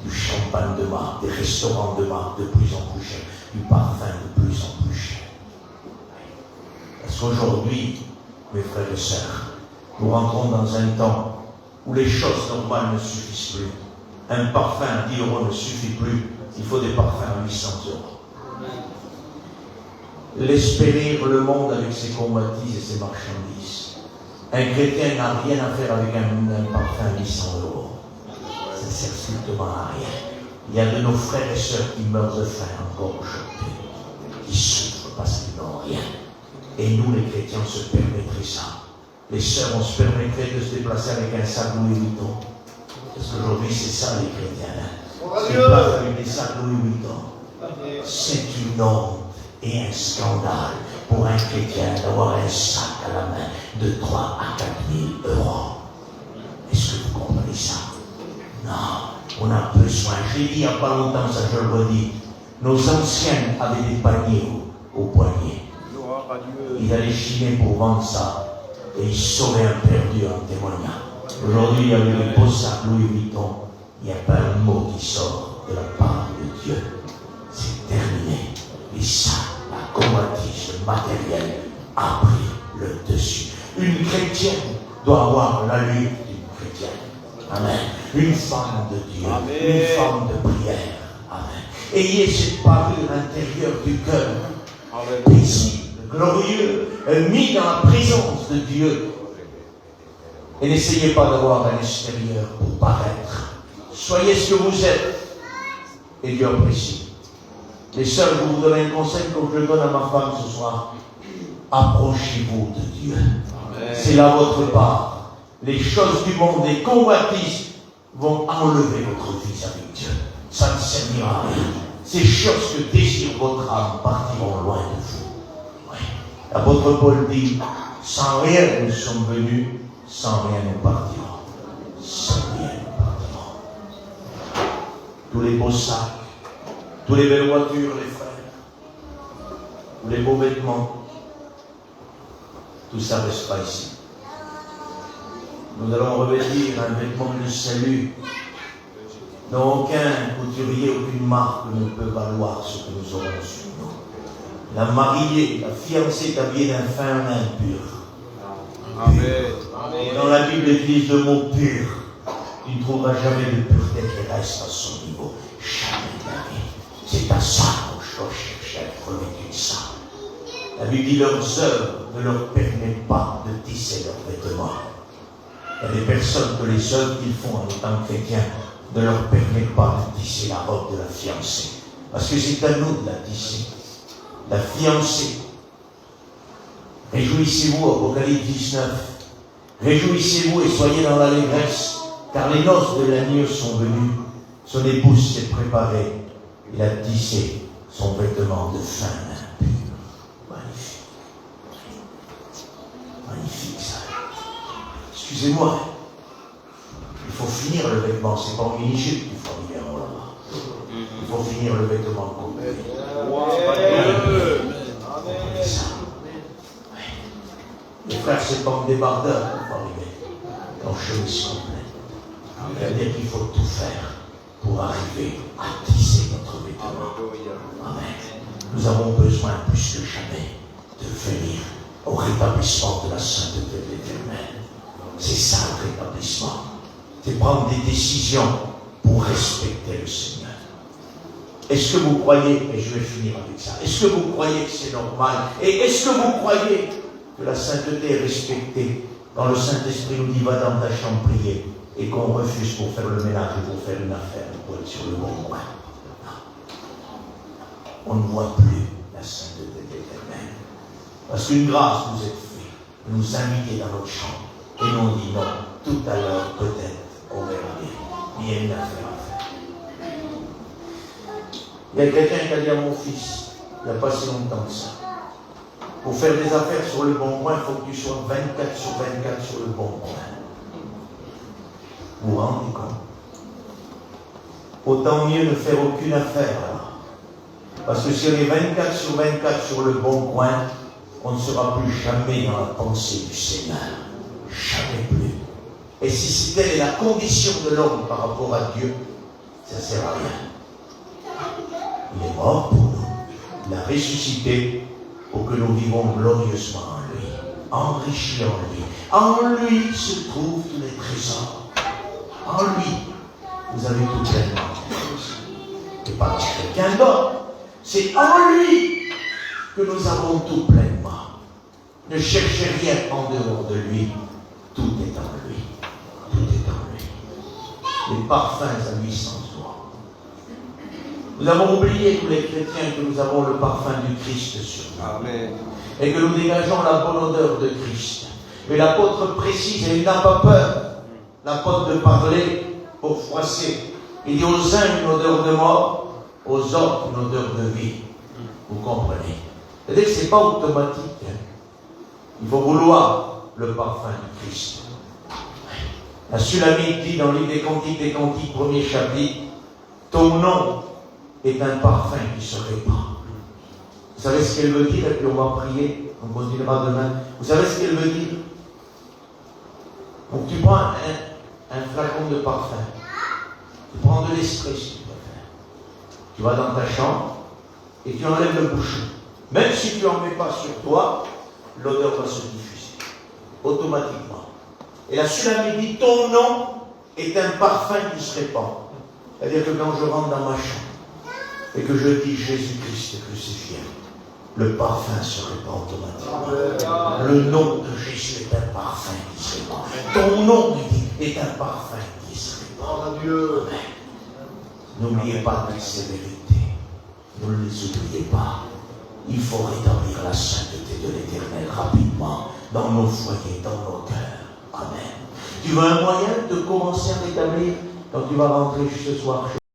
du champagne de marque, des restaurants de marque de plus en plus cher, du parfum de plus en plus cher. Parce qu'aujourd'hui, mes frères et sœurs, nous rentrons dans un temps où les choses normales ne suffisent plus. Un parfum à 10 € ne suffit plus. Il faut des parfums à 800 €. Laisse périr le monde avec ses convoitises et ses marchandises. Un chrétien n'a rien à faire avec un parfum à 800 €. Ça ne sert strictement à rien. Il y a de nos frères et sœurs qui meurent de faim encore aujourd'hui, qui souffrent parce qu'ils n'ont rien. Et nous, les chrétiens, on se permettrait ça. Les sœurs, on se permettrait de se déplacer avec un sac Louis Vuitton. Parce qu'aujourd'hui, c'est ça les chrétiens. C'est pas avec des sacs Louis Vuitton. C'est une honte et un scandale pour un chrétien d'avoir un sac à la main de 3 à 4 000 €. Est-ce que vous comprenez ça? Non, on a besoin. Je l'ai dit il n'y a pas longtemps, ça je le redis. Nos anciens avaient des paniers au poignet. Ils allaient chiner pour vendre ça et ils sauvaient un perdu en témoignant. Aujourd'hui, avec les beaux sacs Louis Vuitton, il n'y a pas un mot qui sort de la part de Dieu. C'est terminé. Et ça, la convoitise, le matériel a pris le dessus. Une chrétienne doit avoir l'allure d'une chrétienne. Amen. Une femme de Dieu. Amen. Une femme de prière. Amen. Ayez cette parure intérieure du cœur, paisible, glorieux, mis dans la présence de Dieu. Et n'essayez pas d'avoir un extérieur pour paraître. Soyez ce que vous êtes. Et Dieu apprécie. Les sœurs, je vous donne un conseil comme je donne à ma femme ce soir. Approchez-vous de Dieu. Amen. C'est là votre part. Les choses du monde, les convoitises vont enlever votre vie avec Dieu. Ça ne servira à rien. Ces choses que désire votre âme partiront loin de vous. Oui. L'apôtre Paul dit, sans rien nous sommes venus, sans rien nous partirons. Sans rien nous partirons. Tous les beaux sacs, toutes les belles voitures, les frères, tous les beaux vêtements, tout ça ne reste pas ici. Nous allons revêtir un vêtement de salut dont aucun couturier, aucune marque ne peut valoir ce que nous aurons sur nous. La mariée, la fiancée est habillée d'un fin impur. Amen. Et dans la Bible, utilise le mot pur. Tu ne trouveras jamais de pureté qui reste à son niveau. Jamais de la vie. C'est à ça qu'on doit chercher à être revêtu de ça. La Bible dit leurs œuvres ne leur permettent pas de tisser leurs vêtements. Il y a des personnes que les œuvres qu'ils font en étant chrétiens ne leur permettent pas de tisser la robe de la fiancée. Parce que c'est à nous de la tisser, la fiancée. Réjouissez-vous, Apocalypse 19. Réjouissez-vous et soyez dans l'allégresse, car les noces de l'agneau sont venues. Son épouse s'est préparée. Il a tissé son vêtement de fin impur. Magnifique. Magnifique ça. Excusez-moi. Il faut finir le vêtement. C'est pas en mini-jupe qu'il faut arriver en haut là-bas. Il faut finir le vêtement complet. Ça. Les frères, c'est pas en débardeur qu'il faut arriver. En chemise complète. C'est-à-dire qu'il faut tout faire pour arriver à tisser notre vêtement. Amen. Nous avons besoin plus que jamais de venir au rétablissement de la sainteté de l'Éternel. C'est ça le rétablissement. C'est prendre des décisions pour respecter le Seigneur. Est-ce que vous croyez, et je vais finir avec ça, est-ce que vous croyez que c'est normal? Et est-ce que vous croyez que la sainteté est respectée quand le Saint-Esprit nous dit va dans ta chambre prier et qu'on refuse pour faire le ménage ou pour faire une affaire, pour être sur le bon coin? On ne voit plus la sainteté de l'Éternel. Parce qu'une grâce nous est faite, de nous inviter dans notre chambre. Et nous on dit non, tout à l'heure peut-être, on verra bien. Il y a une affaire à faire. Il y a quelqu'un qui a dit à mon fils, il n'y a pas si longtemps que ça, pour faire des affaires sur le bon coin, il faut que tu sois 24 sur 24 sur le bon coin. Vous vous rendez compte? Autant mieux ne faire aucune affaire alors. Parce que si on est 24 sur 24 sur le bon coin, on ne sera plus jamais dans la pensée du Seigneur. Jamais plus. Et si telle est la condition de l'homme par rapport à Dieu, ça ne sert à rien. Il est mort pour nous. Il a ressuscité pour que nous vivons glorieusement en lui, enrichis en lui. En lui se trouvent tous les trésors. En lui, vous avez tout pleinement. Et pas quelqu'un d'autre. C'est en lui que nous avons tout pleinement. Ne cherchez rien en dehors de lui. Tout est en lui. Tout est en lui. Les parfums à lui sans soi. Nous avons oublié, tous les chrétiens, que nous avons le parfum du Christ sur nous. Amen. Et que nous dégageons la bonne odeur de Christ. Et l'apôtre précise, et il n'a pas peur, l'apôtre, de parler pour froisser. Il dit aux uns une odeur de mort, aux autres une odeur de vie. Vous comprenez? C'est-à-dire que ce n'est pas automatique. Hein. Il faut vouloir le parfum du Christ. La Sulamite dit dans le livre des Cantiques, premier chapitre, ton nom est un parfum qui se répand. Vous savez ce qu'elle veut dire? Et puis on va prier, on continuera demain. Vous savez ce qu'elle veut dire? Donc tu prends un flacon de parfum, tu prends de l'esprit si tu préfères. Tu vas dans ta chambre et tu enlèves le bouchon. Même si tu n'en mets pas sur toi, l'odeur va se diffuser automatiquement. Et la Sulamite dit, ton nom est un parfum qui se répand. C'est-à-dire que quand je rentre dans ma chambre et que je dis Jésus-Christ crucifié, le parfum se répand automatiquement. Le nom de Jésus est un parfum qui se répand. Ton nom est un parfum qui se répand. N'oubliez pas toutes ces vérités. Ne les oubliez pas. Il faut rétablir la sainteté de l'Éternel rapidement dans nos foyers, dans nos cœurs. Amen. Tu veux un moyen de commencer à rétablir quand tu vas rentrer ce soir?